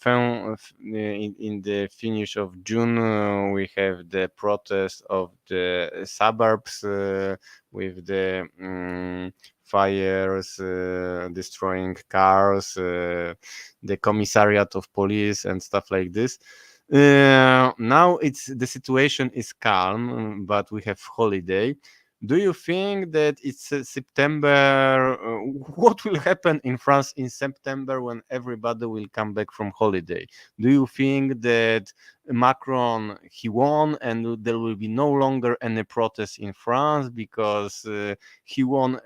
in the finish of June, we have the protest of the suburbs with the fires, destroying cars, the commissariat of police and stuff like this. Now it's the situation is calm, but we have holiday. Do you think that it's September? What will happen in France in September when everybody will come back from holiday? Do you think that Macron he won and there will be no longer any protests in France because he won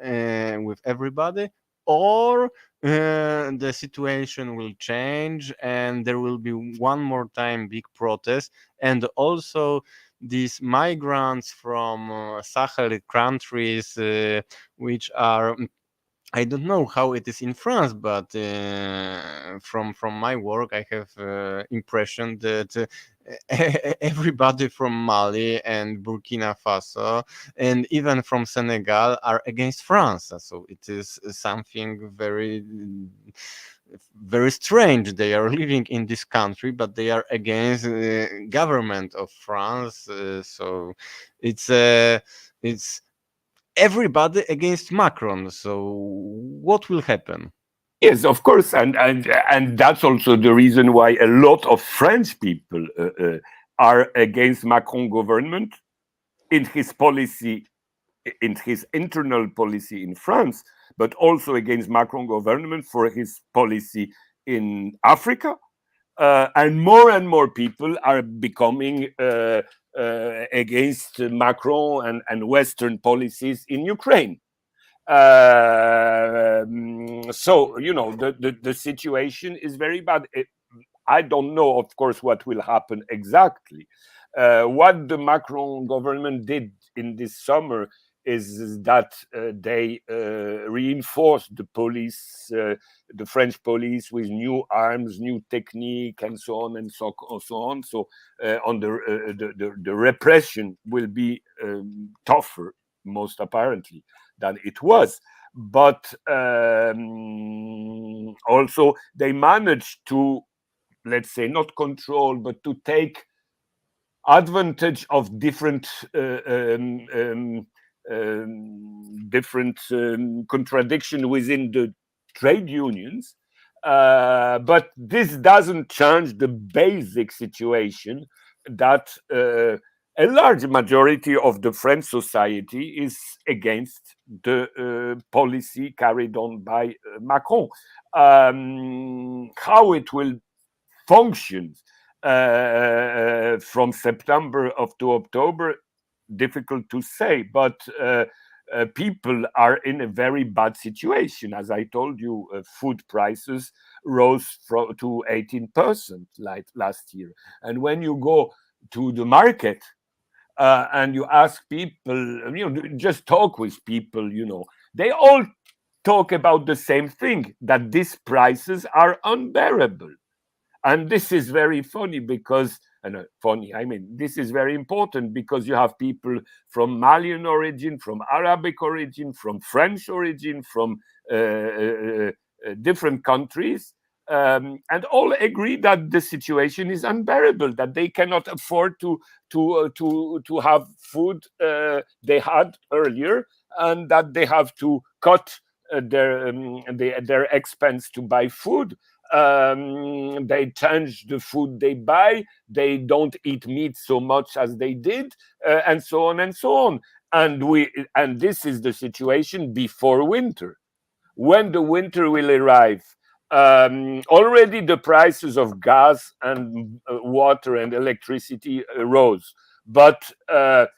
with everybody? Or the situation will change and there will be one more time big protest, and also these migrants from Sahel countries, which are I don't know how it is in France, but from my work, I have impression that everybody from Mali and Burkina Faso and even from Senegal are against France. So it is something very strange. They are living in this country, but they are against government of France. So it's everybody against Macron. So what will happen? Yes, of course, and that's also the reason why a lot of French people are against Macron government in his policy, in his internal policy in France, but also against Macron government for his policy in Africa. And more people are becoming against Macron and Western policies in Ukraine. So the situation is very bad. I don't know, of course, what will happen exactly. What the Macron government did in this summer is that they reinforced the police, the French police, with new arms, new technique, and so on and so on. So on the repression will be tougher, most apparently, than it was. But also they managed to, let's say, not control, but to take advantage of different contradiction within the trade unions. But this doesn't change the basic situation that a large majority of the French society is against the policy carried on by Macron. How it will function from September up to October, difficult to say, but people are in a very bad situation. As I told you, food prices rose to 18% like last year. And when you go to the market and you ask people, just talk with people, they all talk about the same thing, that these prices are unbearable. And this is very funny because, I mean, this is very important because you have people from Malian origin, from Arabic origin, from French origin, from different countries, and all agree that the situation is unbearable, that they cannot afford to have food they had earlier, and that they have to cut their expense to buy food. They change the food they buy. They don't eat meat so much as they did, and so on and so on. And this is the situation before winter. When the winter will arrive, already the prices of gas and water and electricity rose, but the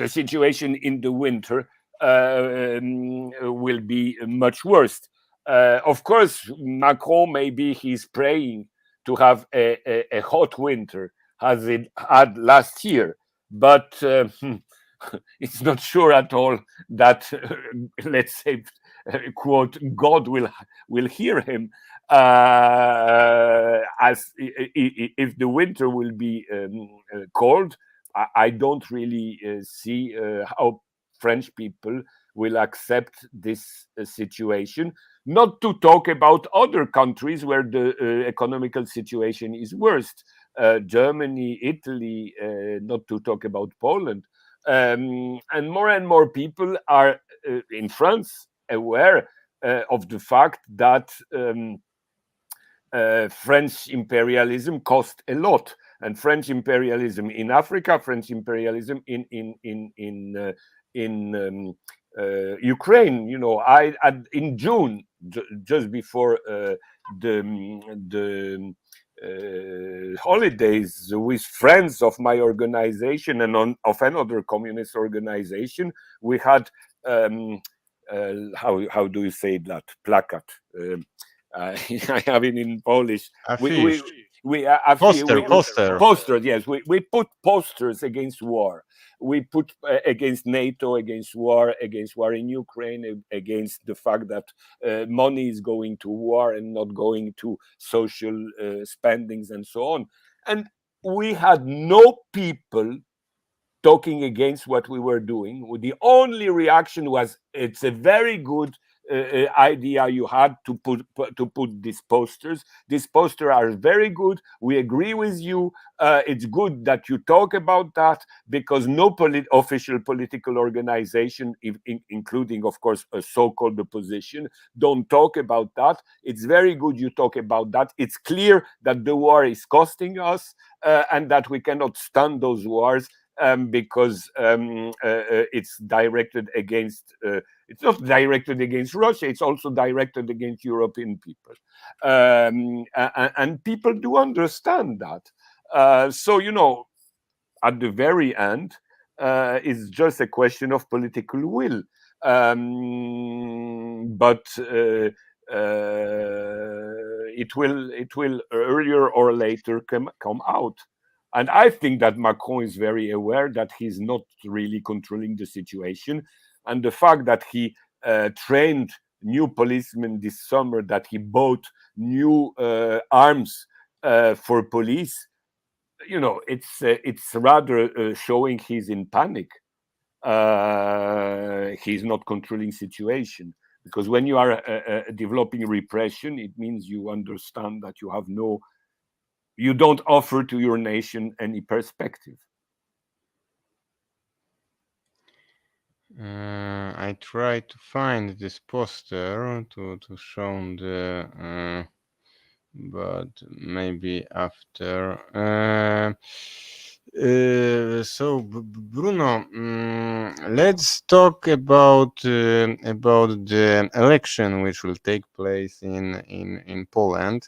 situation in the winter will be much worse. Of course, Macron, maybe he's praying to have a hot winter as it had last year, but it's not sure at all that, let's say, quote, God will hear him, as if the winter will be cold. I don't really see how French people will accept this situation. Not to talk about other countries where the economical situation is worst. Germany, Italy, not to talk about Poland. And more people are in France aware of the fact that French imperialism cost a lot, and French imperialism in Africa, French imperialism in Ukraine. You know, in June, just before the holidays, with friends of my organization and of another communist organization, we had how do you say that, plakat? I have it in Polish. Affiche. Poster. Posters. Yes, we put posters against war. We put against NATO, against war in Ukraine, against the fact that money is going to war and not going to social spendings and so on. And we had no people talking against what we were doing. The only reaction was, it's a very good idea you had to put these posters. These posters are very good. We agree with you. It's good that you talk about that, because no official political organization, including, of course, a so-called opposition, don't talk about that. It's very good you talk about that. It's clear that the war is costing us, and that we cannot stand those wars, because it's directed against. It's not directed against Russia. It's also directed against European people, and people do understand that. So, you know, at the very end, it's just a question of political will. But it will earlier or later come out. And I think that Macron is very aware that he's not really controlling the situation. And the fact that he trained new policemen this summer, that he bought new arms for police, you know, it's rather showing he's in panic. He's not controlling situation. Because when you are developing repression, it means you understand that you don't offer to your nation any perspective. I try to find this poster to show the, but maybe after. So Bruno, let's talk about the election which will take place in Poland.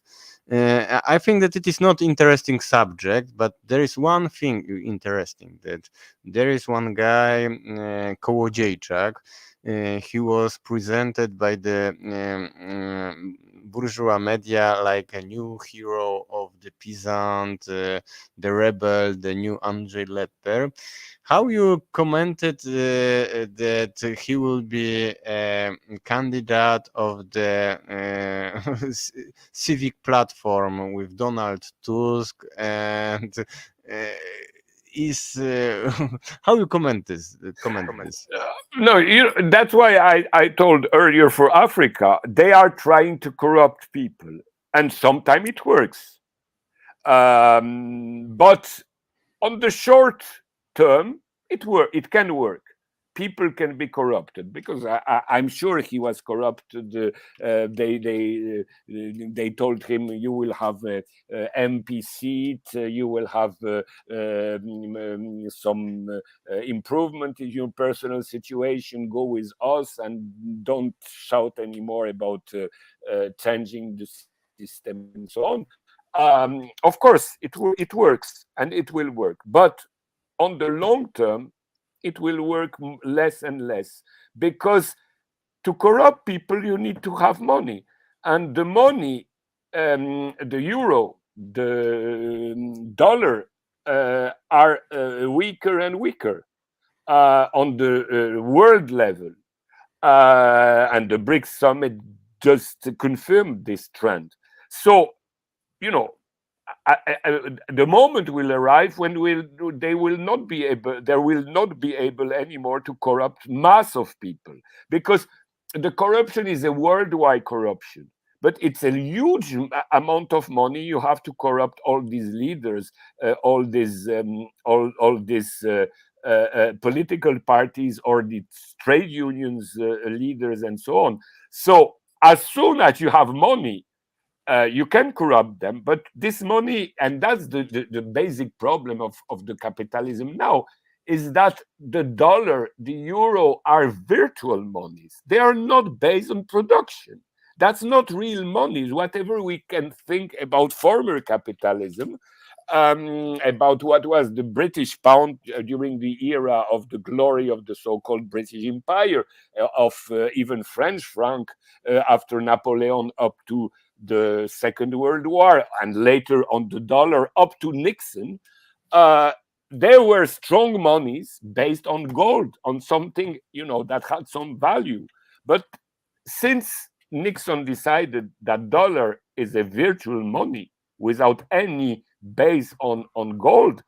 I think that it is not interesting subject, but there is one thing interesting, that there is one guy, Kołodziejczak. He was presented by the bourgeois media like a new hero of the peasant, the rebel, the new Andrzej Lepper. How you commented that he will be a candidate of the civic platform with Donald Tusk, and is how you comment this? No, that's why I told earlier, for Africa, they are trying to corrupt people, and sometimes it works. But on the short term, it can work. People can be corrupted, because I'm sure he was corrupted. They told him, you will have a MP seat, you will have some improvement in your personal situation, go with us and don't shout anymore about changing the system and so on. Of course, it works, and it will work, but on the long term, it will work less and less, because to corrupt people, you need to have money, and the money, the euro dollar are weaker and weaker on the world level. And the BRICS summit just confirmed this trend. So, the moment will arrive when there will not be able anymore to corrupt mass of people, because the corruption is a worldwide corruption. But it's a huge amount of money. You have to corrupt all these leaders, all these political parties, or the trade unions leaders, and so on. So as soon as you have money, you can corrupt them. But this money, and that's the basic problem of the capitalism now, is that the dollar, the euro are virtual monies. They are not based on production. That's not real money. Whatever we can think about former capitalism, about what was the British pound during the era of the glory of the so-called British Empire, of even French franc after Napoleon up to the Second World War, and later on the dollar up to Nixon. There were strong monies based on gold, on something that had some value. But since Nixon decided that dollar is a virtual money without any base on gold,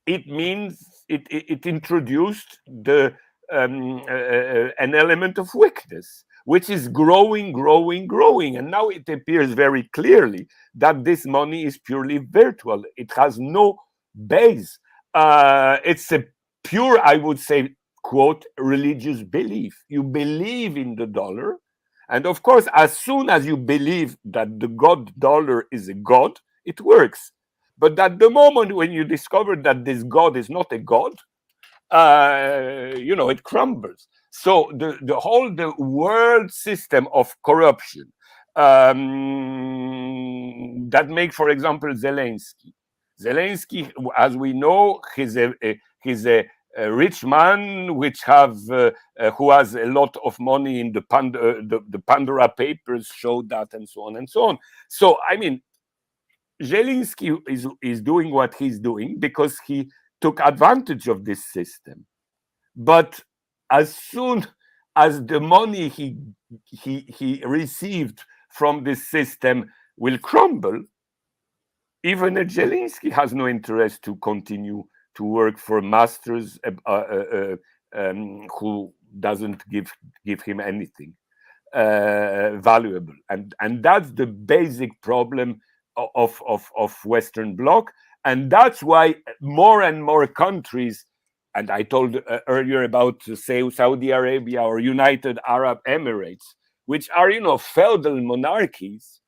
it means it introduced an element of weakness, which is growing. And now it appears very clearly that this money is purely virtual. It has no base. It's a pure, I would say, quote, religious belief. You believe in the dollar. And of course, as soon as you believe that the god dollar is a god, it works. But at the moment when you discover that this god is not a god, it crumbles. So the world system of corruption that make, for example, Zelensky, as we know, he's a rich man who has a lot of money. In the Pandora Papers showed that, and so on and so on. So I mean, Zelensky is doing what he's doing because he took advantage of this system. But as soon as the money he received from this system will crumble, even a Zelensky has no interest to continue to work for masters who doesn't give him anything valuable. And that's the basic problem of Western Bloc. And that's why more and more countries, and I told earlier about, say, Saudi Arabia or United Arab Emirates, which are, feudal monarchies,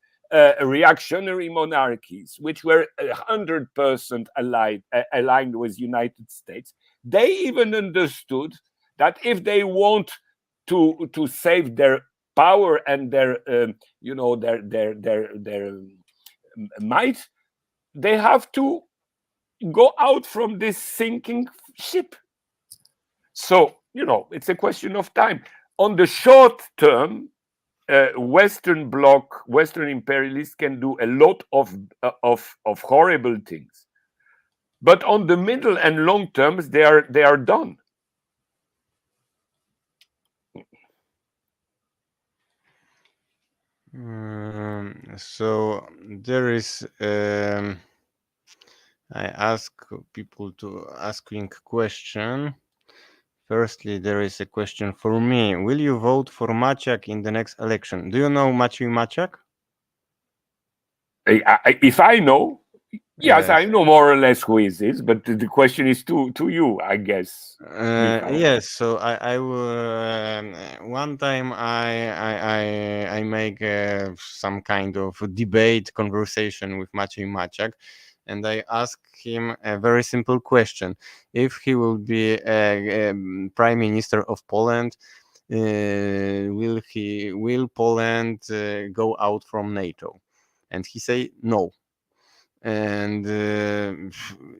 reactionary monarchies, which were 100% aligned with United States. They even understood that if they want to save their power and their might, they have to go out from this sinking ship. So it's a question of time. On the short term, Western Bloc, Western imperialists can do a lot of horrible things, but on the middle and long terms, they are done. So there is. I ask people to asking question. Firstly, there is a question for me. Will you vote for Maciak in the next election? Do you know Maciej Maciak? If I know, yes, I know more or less who is this, but the question is to you, I guess. Yes, so I will. One time I make some kind of debate conversation with Maciej Maciak, and I ask him a very simple question: if he will be prime minister of Poland, will Poland go out from NATO? And he say no. And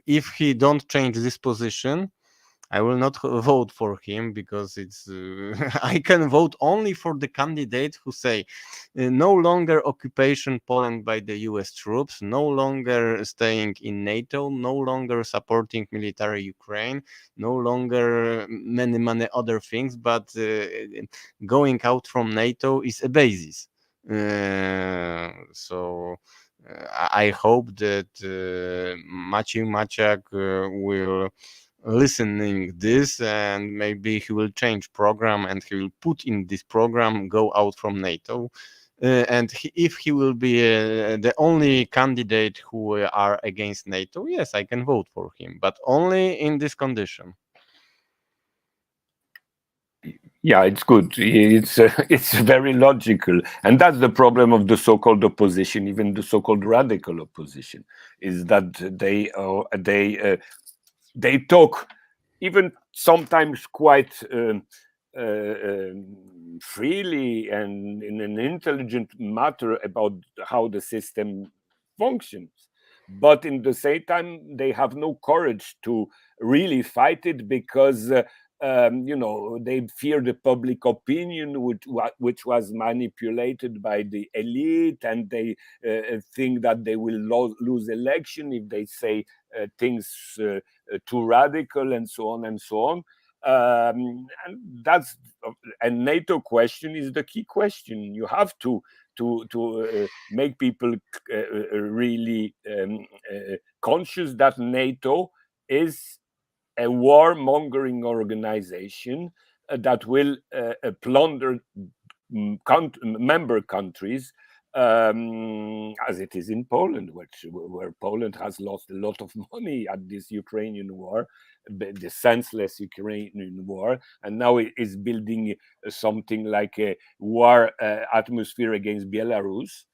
if he don't change this position, I will not vote for him because it's I can vote only for the candidate who say no longer occupation Poland by the US troops, no longer staying in NATO, no longer supporting military Ukraine, no longer many other things, but going out from NATO is a basis. So I hope that Maciej Maciak will listening this, and maybe he will change program and he will put in this program go out from NATO. And if he will be the only candidate who are against NATO, yes, I can vote for him, but only in this condition. Yeah, it's good. It's very logical, and that's the problem of the so-called opposition, even the so-called radical opposition, is that they talk, even sometimes quite freely and in an intelligent matter about how the system functions, but in the same time they have no courage to really fight it because they fear the public opinion, which was manipulated by the elite, and they think that they will lose election if they say things too radical, and so on and so on. And NATO question is the key question. You have to make people really conscious that NATO is a warmongering organization that will plunder member countries, as it is in Poland, where Poland has lost a lot of money at this Ukrainian war, the senseless Ukrainian war, and now it is building something like a war atmosphere against Belarus,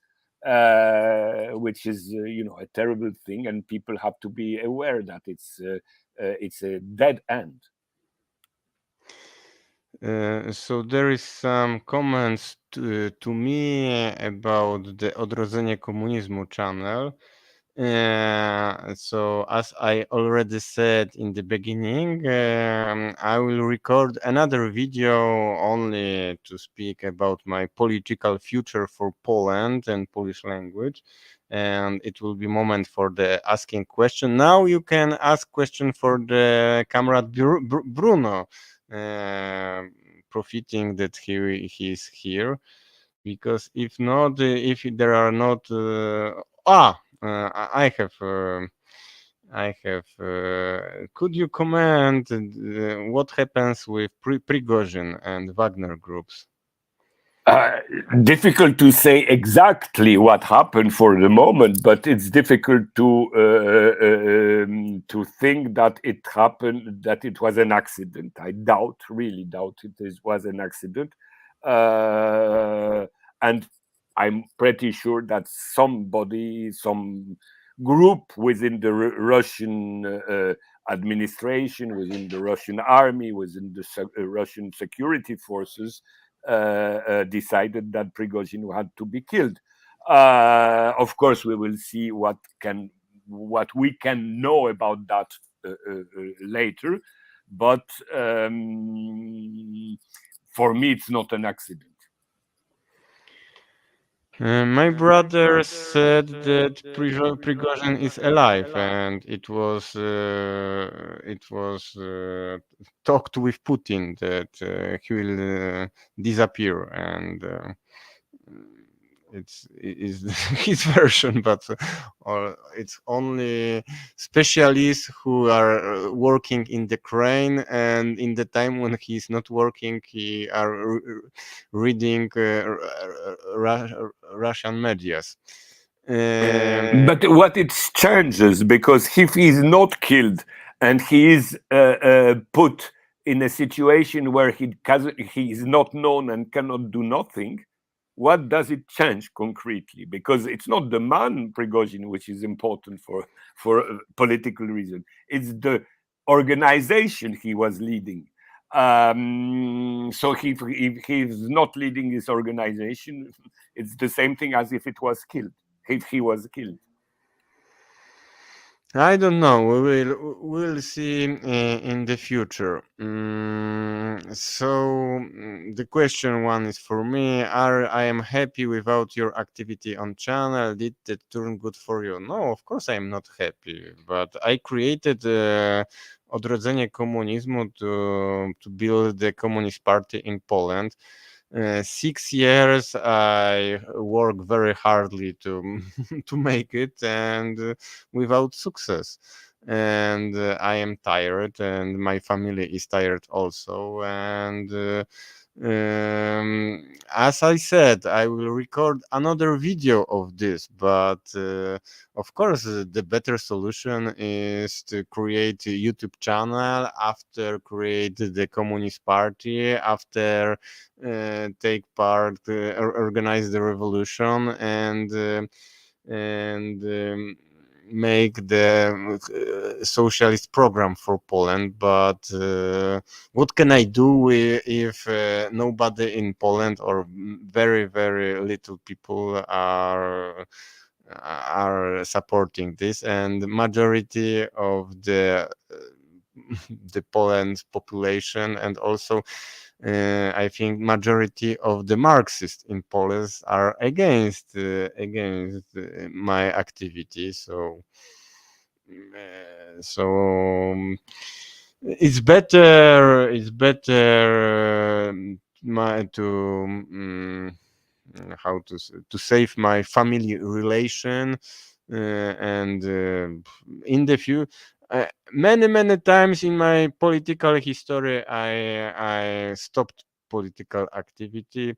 which is a terrible thing, and people have to be aware that it's a dead end. So there is some comments to me about the Odrodzenie Komunizmu channel. So as I already said in the beginning, I will record another video only to speak about my political future for Poland and Polish language, and it will be moment for the asking question. Now you can ask question for the comrade Bruno, profiting that he is here, because if not, if there are not I have. Could you comment what happens with Prigojine and Wagner groups? Difficult to say exactly what happened for the moment, but it's difficult to think that it happened, that it was an accident. I really doubt it was an accident, and I'm pretty sure that some group within the Russian administration, within the Russian army, within the Russian security forces, decided that Prigozhin had to be killed. Of course, we will see what we can know about that later, but for me, it's not an accident. My brother said that Prigozhin is alive, and it was talked with Putin that he will disappear, and it is his version, but it's only specialists who are working in the crane, and in the time when he's not working, he are reading Russian medias. But what it changes, because if he's not killed and he is put in a situation where he is not known and cannot do nothing, what does it change concretely? Because it's not the man Prigozhin which is important for political reason. It's the organization he was leading. So if he's not leading this organization, it's the same thing as if it was killed. If he was killed. I don't know. We'll see in the future. The question one is for me: Are I am happy without your activity on channel? Did that turn good for you? No, of course I am not happy. But I created Odrodzenie Komunizmu to build the Communist Party in Poland. 6 years I work very hardly to to make it, and without success. And I am tired, and my family is tired also. And as I said, I will record another video of this, but of course, the better solution is to create a YouTube channel, after create the Communist Party, after take part, organize the revolution, and make the socialist program for Poland. But what can I do if nobody in Poland, or very very little people are supporting this, and majority of the Poland's population, and also I think majority of the Marxists in Poland are against my activity. So it's better my to how to save my family relation, and in the few many times in my political history, I stopped political activity.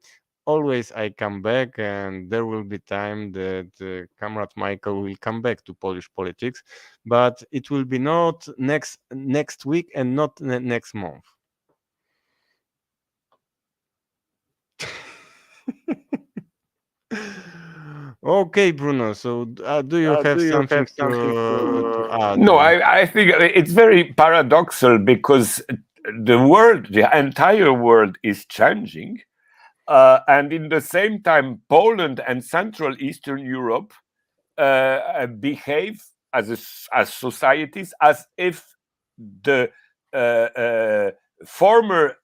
Always I come back, and there will be time that Comrade Michael will come back to Polish politics, but it will be not next week, and not next month. Okay, Bruno. So, do you have something to add? No, I think it's very paradoxal because the world, the entire world is changing. And in the same time, Poland and Central Eastern Europe behave as societies as if the former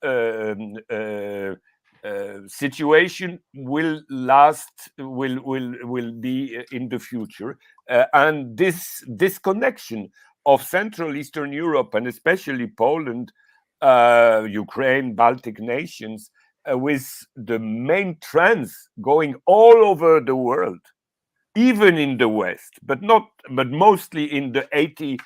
situation will last, will be in the future, and this disconnection of Central Eastern Europe, and especially Poland, Ukraine, Baltic nations, with the main trends going all over the world, even in the West, but mostly in the 80%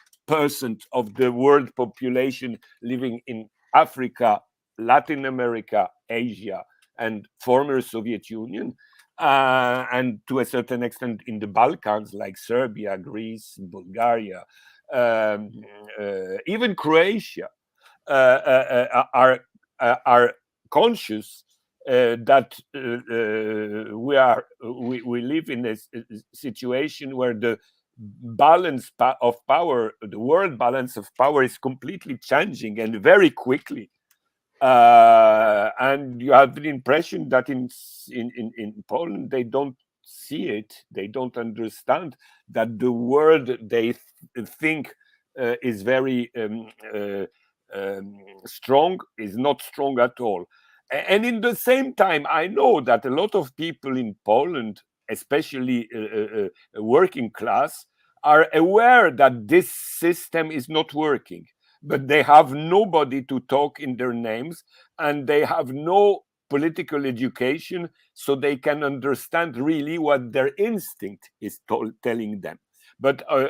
of the world population living in Africa, Latin America, Asia, and former Soviet Union, and to a certain extent in the Balkans, like Serbia, Greece, Bulgaria, even Croatia, are conscious that we live in a situation where the balance of power, the world balance of power, is completely changing, and very quickly. And you have the impression that in Poland they don't see it, they don't understand that the world they think is very strong is not strong at all. And in the same time, I know that a lot of people in Poland, especially working class, are aware that this system is not working, but they have nobody to talk in their names, and they have no political education, so they can understand really what their instinct is telling them. But I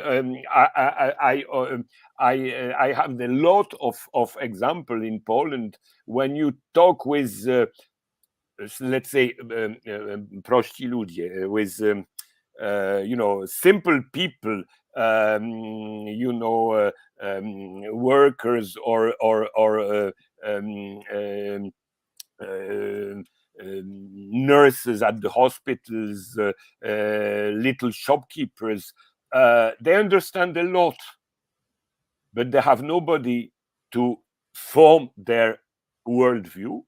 have a lot of example in Poland when you talk with, let's say, prości ludzie, with simple people, workers or nurses at the hospitals, little shopkeepers. They understand a lot, but they have nobody to form their worldview.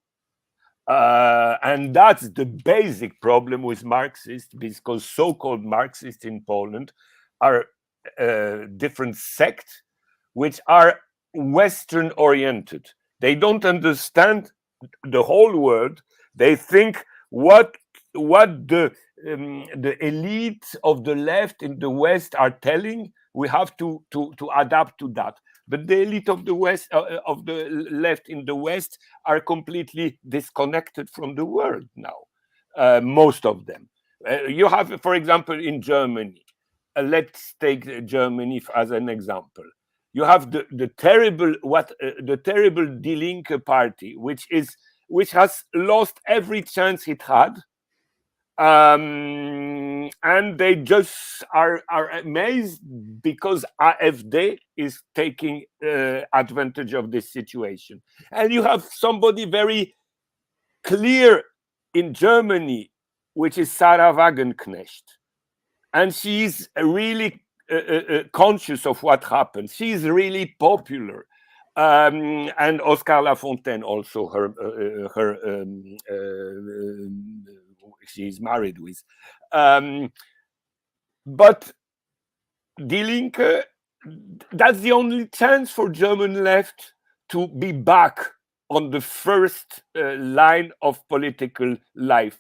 And that's the basic problem with Marxists, because so-called Marxists in Poland are different sects which are Western oriented. They don't understand the whole world. They think what the elite of the left in the West are telling, we have to adapt to that. But the elite of the West, of the left in the West, are completely disconnected from the world now. Most of them. You have, for example, in Germany. Let's take Germany as an example. You have the terrible the terrible Die Linke party, which has lost every chance it had, and they just are amazed because AfD is taking advantage of this situation. And you have somebody very clear in Germany, which is Sarah Wagenknecht, and she's really conscious of what happens. She's really popular. And Oscar Lafontaine also, she's married with. But Die Linke, that's the only chance for German left to be back on the first line of political life.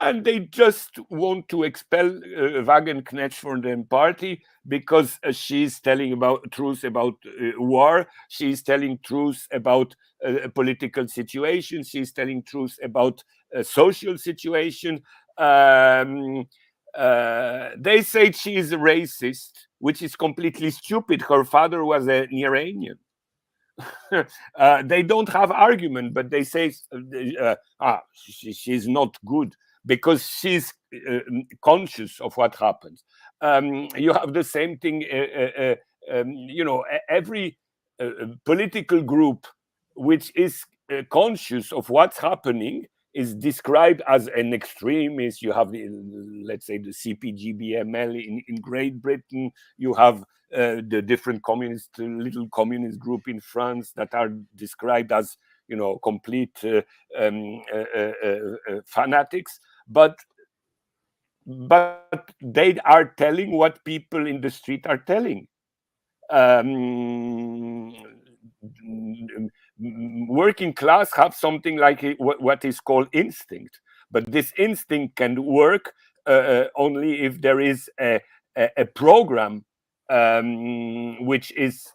And they just want to expel Wagenknecht from the party because she's telling about truth about war. She's telling truth about political situation. She's telling truth about social situation. They say she is a racist, which is completely stupid. Her father was an Iranian. They don't have argument, but they say she's not good because she's conscious of what happens. You have the same thing. Every political group which is conscious of what's happening is described as an extremist. You have, let's say, the CPGBML in Great Britain. You have the different little communist group in France that are described as, complete fanatics. But they are telling what people in the street are telling. Working class have something like what is called instinct, but this instinct can work only if there is a program which is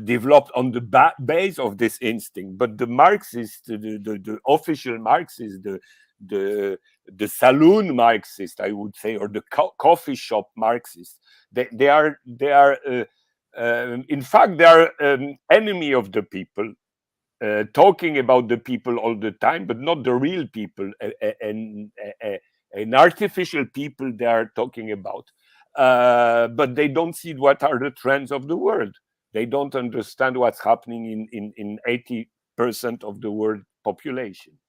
developed on the base of this instinct. But the Marxists, the official Marxists, the saloon Marxist, I would say, or the coffee shop Marxist, they are in fact, they are enemy of the people, talking about the people all the time, but not the real people, an artificial people they are talking about. But they don't see what are the trends of the world. They don't understand what's happening in 80% of the world population.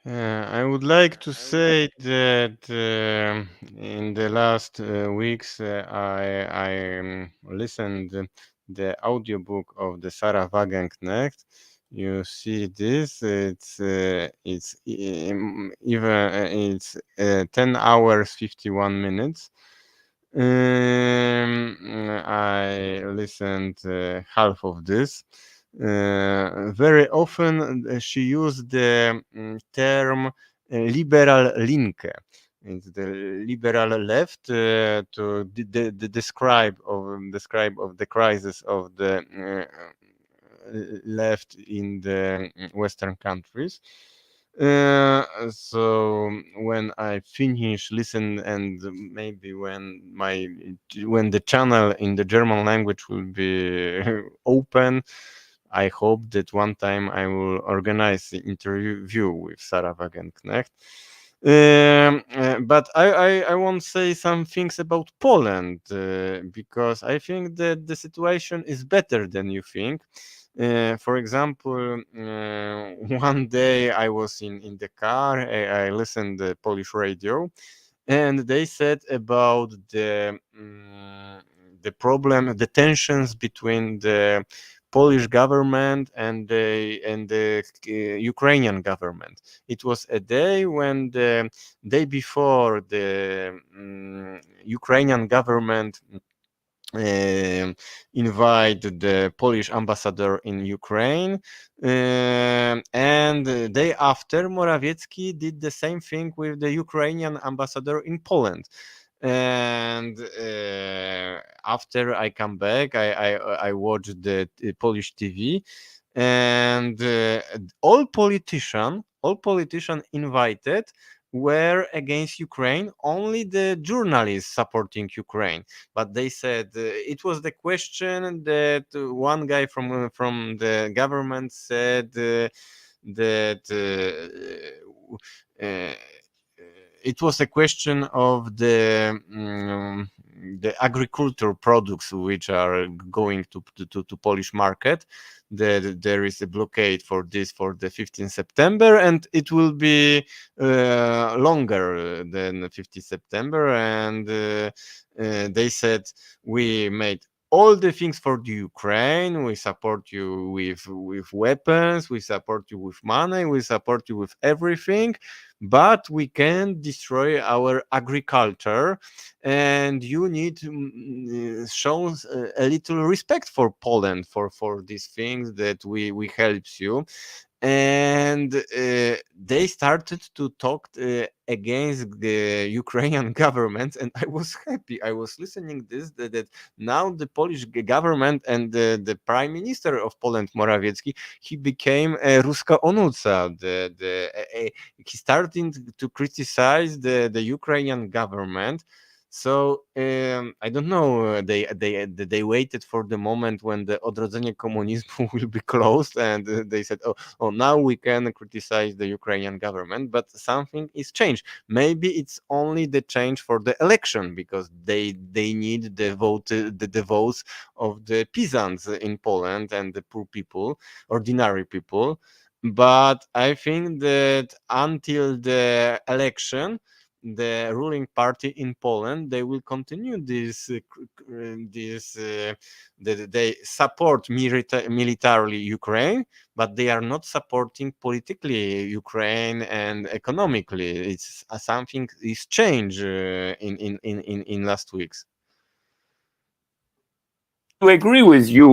I would like to say that in the last weeks I listened the audiobook of the Sarah Wagenknecht. You see this? It's 10 hours 51 minutes. I listened half of this. Very often she used the term liberal Linke. It's the liberal left to describe of the crisis of the left in the Western countries. So when I finish listen, and maybe when the channel in the German language will be open, I hope that one time I will organize the interview with Sarah Wagenknecht. But I want to say some things about Poland because I think that the situation is better than you think. For example, one day I was in the car, I listened to Polish radio, and they said about the problem, the tensions between the Polish government and the Ukrainian government. It was a day when the day before the Ukrainian government invite the Polish ambassador in Ukraine, and the day after Morawiecki did the same thing with the Ukrainian ambassador in Poland. And after I come back, I watched the Polish TV, and all politician invited were against Ukraine. Only the journalists supporting Ukraine. But they said it was the question that one guy from the government said that it was a question of the agriculture products which are going to Polish market. That there is a blockade for this for the 15th September, and it will be longer than 15th September. And they said we made all the things for the Ukraine. We support you with weapons. We support you with money. We support you with everything, but we can destroy our agriculture, and you need to show a little respect for Poland for these things that we helps you. And they started to talk against the Ukrainian government, and I was happy. I was listening this that now the Polish government and the Prime Minister of Poland, Morawiecki, he became a Ruska Onuca. He started to criticize the Ukrainian government. So I don't know. They waited for the moment when the Odrodzenie Komunizmu will be closed, and they said, "Oh, now we can criticize the Ukrainian government." But something is changed. Maybe it's only the change for the election, because they need the votes of the peasants in Poland and the poor people, ordinary people. But I think that until the election, the ruling party in Poland, they will continue they support militarily Ukraine, but they are not supporting politically Ukraine and economically. It's something is changed in last weeks. To agree with you,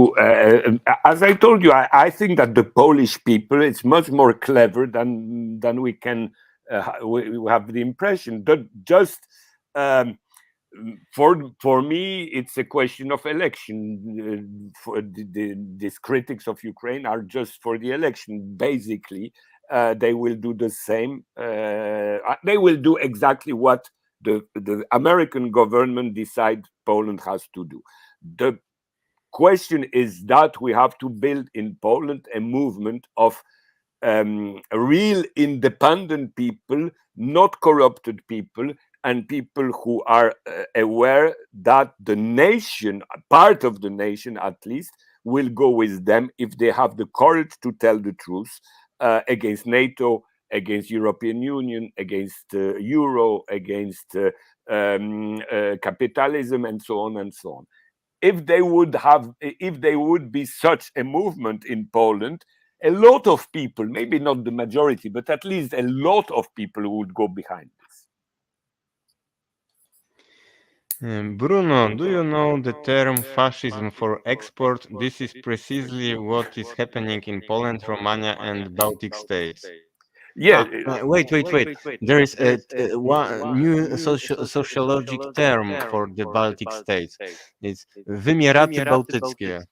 as I told you, I think that the Polish people is much more clever than we can we have the impression. That just for me, it's a question of election. For these critics of Ukraine are just for the election. Basically, they will do the same. They will do exactly what the American government decide Poland has to do. The question is that we have to build in Poland a movement of real independent people, not corrupted people, and people who are aware that the nation, part of the nation at least, will go with them if they have the courage to tell the truth against NATO, against European Union, against Euro, against capitalism, and so on and so on. If they would be such a movement in Poland, a lot of people, maybe not the majority, but at least a lot of people would go behind this. Bruno, do you know the term fascism for export? This is precisely what is happening in Poland, Romania, and Baltic states. Yeah, Wait. There is one new sociologic term for the Baltic states. It's wymieraty bałtyckie.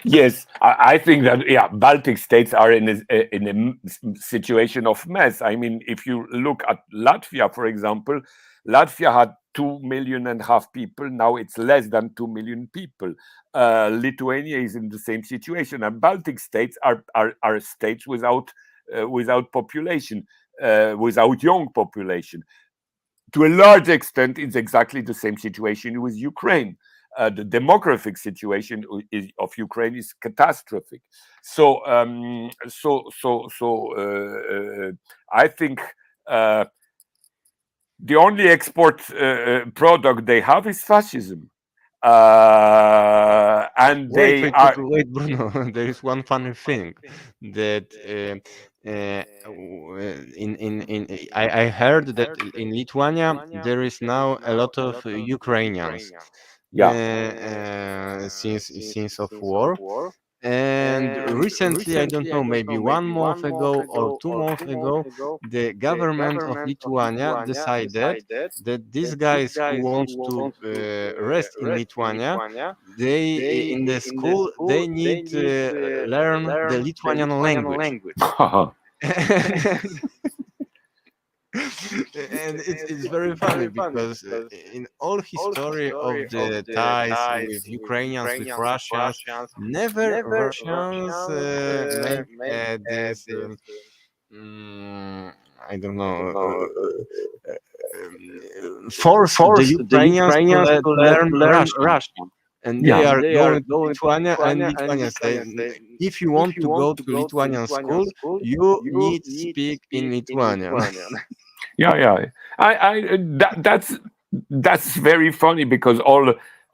yes, I think that Baltic states are in a situation of mess. I mean, if you look at Latvia, for example, Latvia had 2.5 million people. Now it's less than 2 million people. Lithuania is in the same situation, and Baltic states are states without population, without young population. To a large extent, it's exactly the same situation with Ukraine. The demographic situation of Ukraine is catastrophic. So, I think the only export product they have is fascism. And Wait, they wait, are. wait, Bruno. There is one funny thing that I heard that in Lithuania there is now a lot of Ukrainians Yeah. since of war. And recently, I don't know, maybe 1 month ago or 2 months ago, the government of Lithuania decided that these guys who want to rest in Lithuania, they in the school they need learn the Lithuanian language. And it's very funny because in all history of the ties with Ukrainians, with Russians, never Russians make this mm, I don't know force the Ukrainians to learn Russian. And they Yeah. are going to Lithuania, and Lithuania say, if you want to go to Lithuanian school, you need to speak in Lithuanian. Yeah. That's very funny, because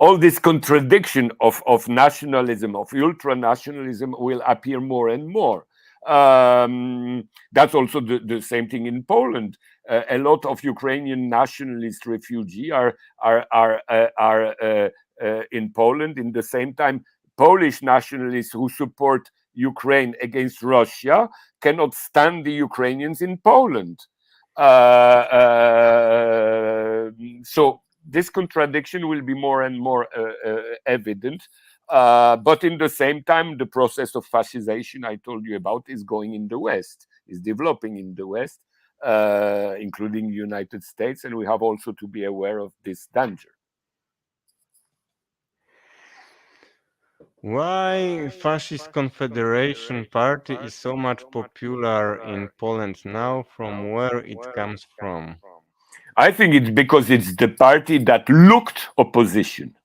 all this contradiction of nationalism, of ultra nationalism, will appear more and more. That's also the same thing in Poland. A lot of Ukrainian nationalist refugees are in Poland. In the same time, Polish nationalists who support Ukraine against Russia cannot stand the Ukrainians in Poland. So this contradiction will be more and more evident. But in the same time, the process of fascization I told you about is going in the West, is developing in the West, including the United States, and we have also to be aware of this danger. Why Fascist Confederation Party is so much popular in Poland now, from where it comes from? I think it's because it's the party that looked opposition.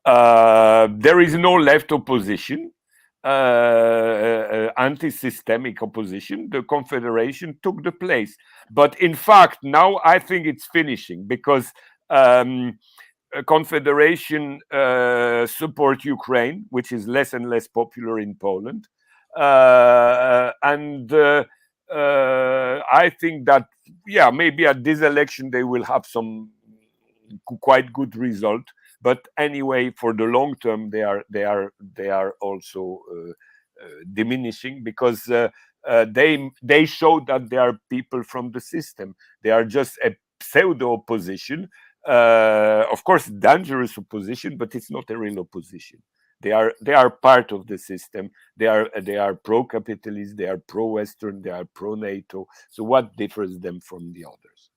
There is no left opposition, anti-systemic opposition. The Confederation took the place. But in fact, now I think it's finishing, because Confederation support Ukraine, which is less and less popular in Poland. And I think that, yeah, maybe at this election they will have some quite good result. But anyway, for the long term, they are also diminishing, because they show that they are people from the system. They are just a pseudo opposition. Of course, dangerous opposition, but it's not a real opposition. They are part of the system. They are pro-capitalist. They are pro-Western. They are pro-NATO. So what differs them from the others?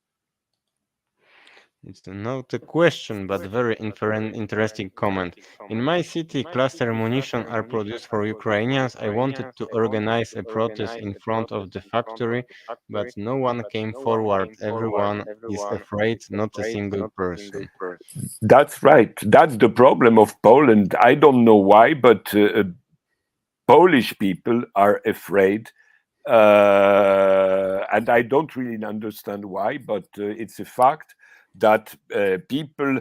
It's not a question, but very interesting comment. In my city, cluster munitions are produced for Ukrainians. I wanted to organize a protest in front of the factory, but no one came forward. Everyone is afraid, not a single person. That's right. That's the problem of Poland. I don't know why, but Polish people are afraid. And I don't really understand why, but it's a fact that people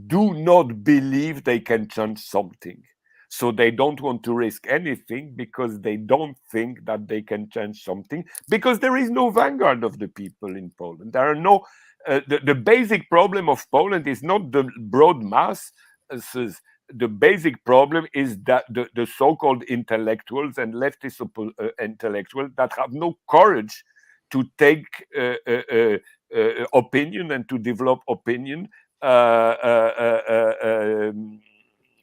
do not believe they can change something. So they don't want to risk anything, because they don't think that they can change something, because there is no vanguard of the people in Poland. There are no. The basic problem of Poland is not the broad mass. The basic problem is that the so-called intellectuals and leftist intellectuals that have no courage to take opinion and to develop opinion,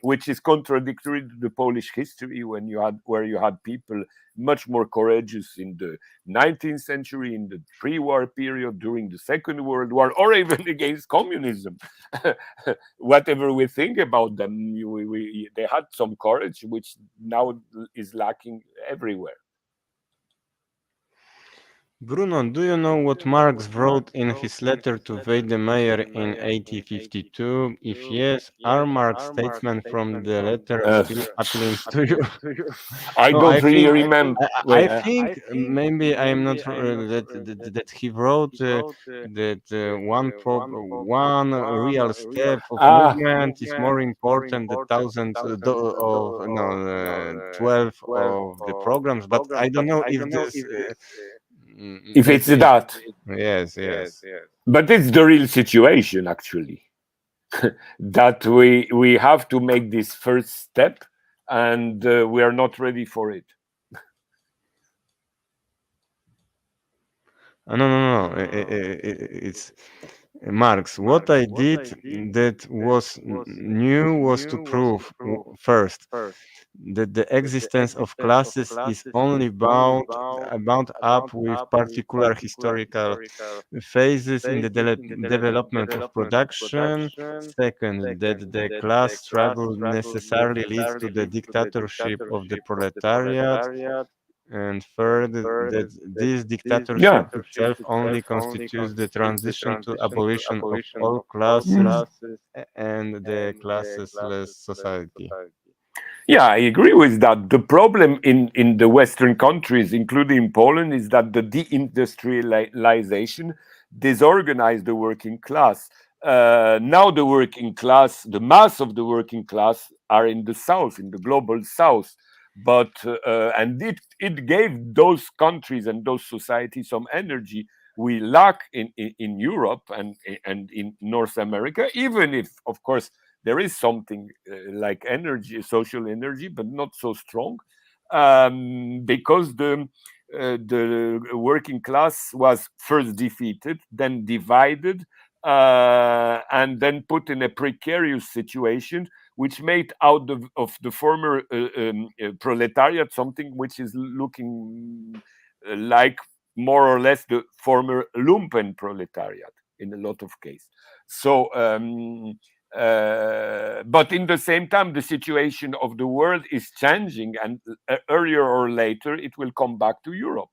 which is contradictory to the Polish history, where you had people much more courageous in the 19th century, in the pre-war period, during the Second World War, or even against communism. Whatever we think about them, they had some courage, which now is lacking everywhere. Bruno, do you know what Marx wrote in his letter to Wedemeyer in 1852? If yes, are Marx's statements from the letter Uh, still appealing to you? I No, don't really remember. I Wait, think maybe I am not that he wrote that one real step of ah, movement is more important than thousands of no 12 of the programs, but I don't know if this if it's maybe that, yes, yes. but it's the real situation actually. That we have to make this first step, and we are not ready for it. No. It's Marx. What I did that was new was to prove first that the existence of classes is only bound up with particular historical phases in the development of production. Second, that the class struggle necessarily leads to the dictatorship of the proletariat. And third, that this dictatorship Yeah. itself only constitutes the transition to abolition of all Mm. classes and the classesless society. Yeah, I agree with that. The problem in the Western countries, including Poland, is that the deindustrialization disorganized the working class. Now, the working class, the mass of the working class, are in the south, in the global south. But and it gave those countries and those societies some energy we lack in Europe and in North America, even if, of course, there is something like energy, social energy, but not so strong, because the working class was first defeated, then divided, and then put in a precarious situation, which made out of the former proletariat something which is looking like more or less the former lumpen proletariat in a lot of cases. So but in the same time, the situation of the world is changing, and earlier or later, it will come back to Europe.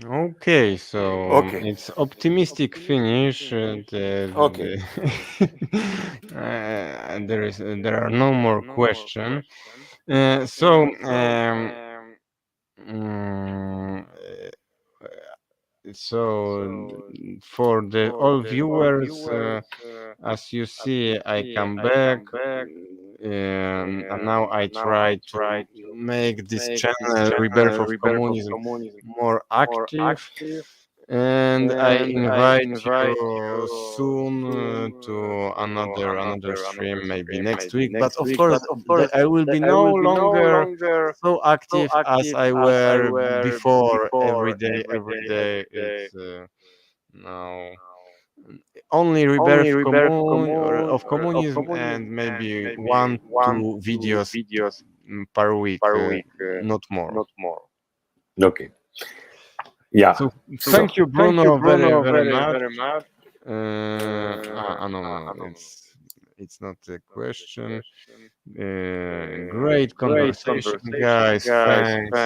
Okay, so Okay. it's optimistic finish. Okay. There are no more questions. So mm, so for the all viewers, as you see, I come back, and now I try to make this channel Rebirth of Communism more active. And I invite you soon to another stream, maybe next week. But of course, I will be no longer so active as I were before. Every day. It's now only rebirth of communism and maybe 1 2 videos per week, not more. Okay. Yeah. So So thank you, Bruno, very much. No, it's not a question. Great conversation, guys. Thanks.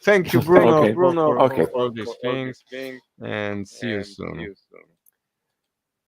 Thank you, Bruno, okay. for Okay. all these things, and see you soon.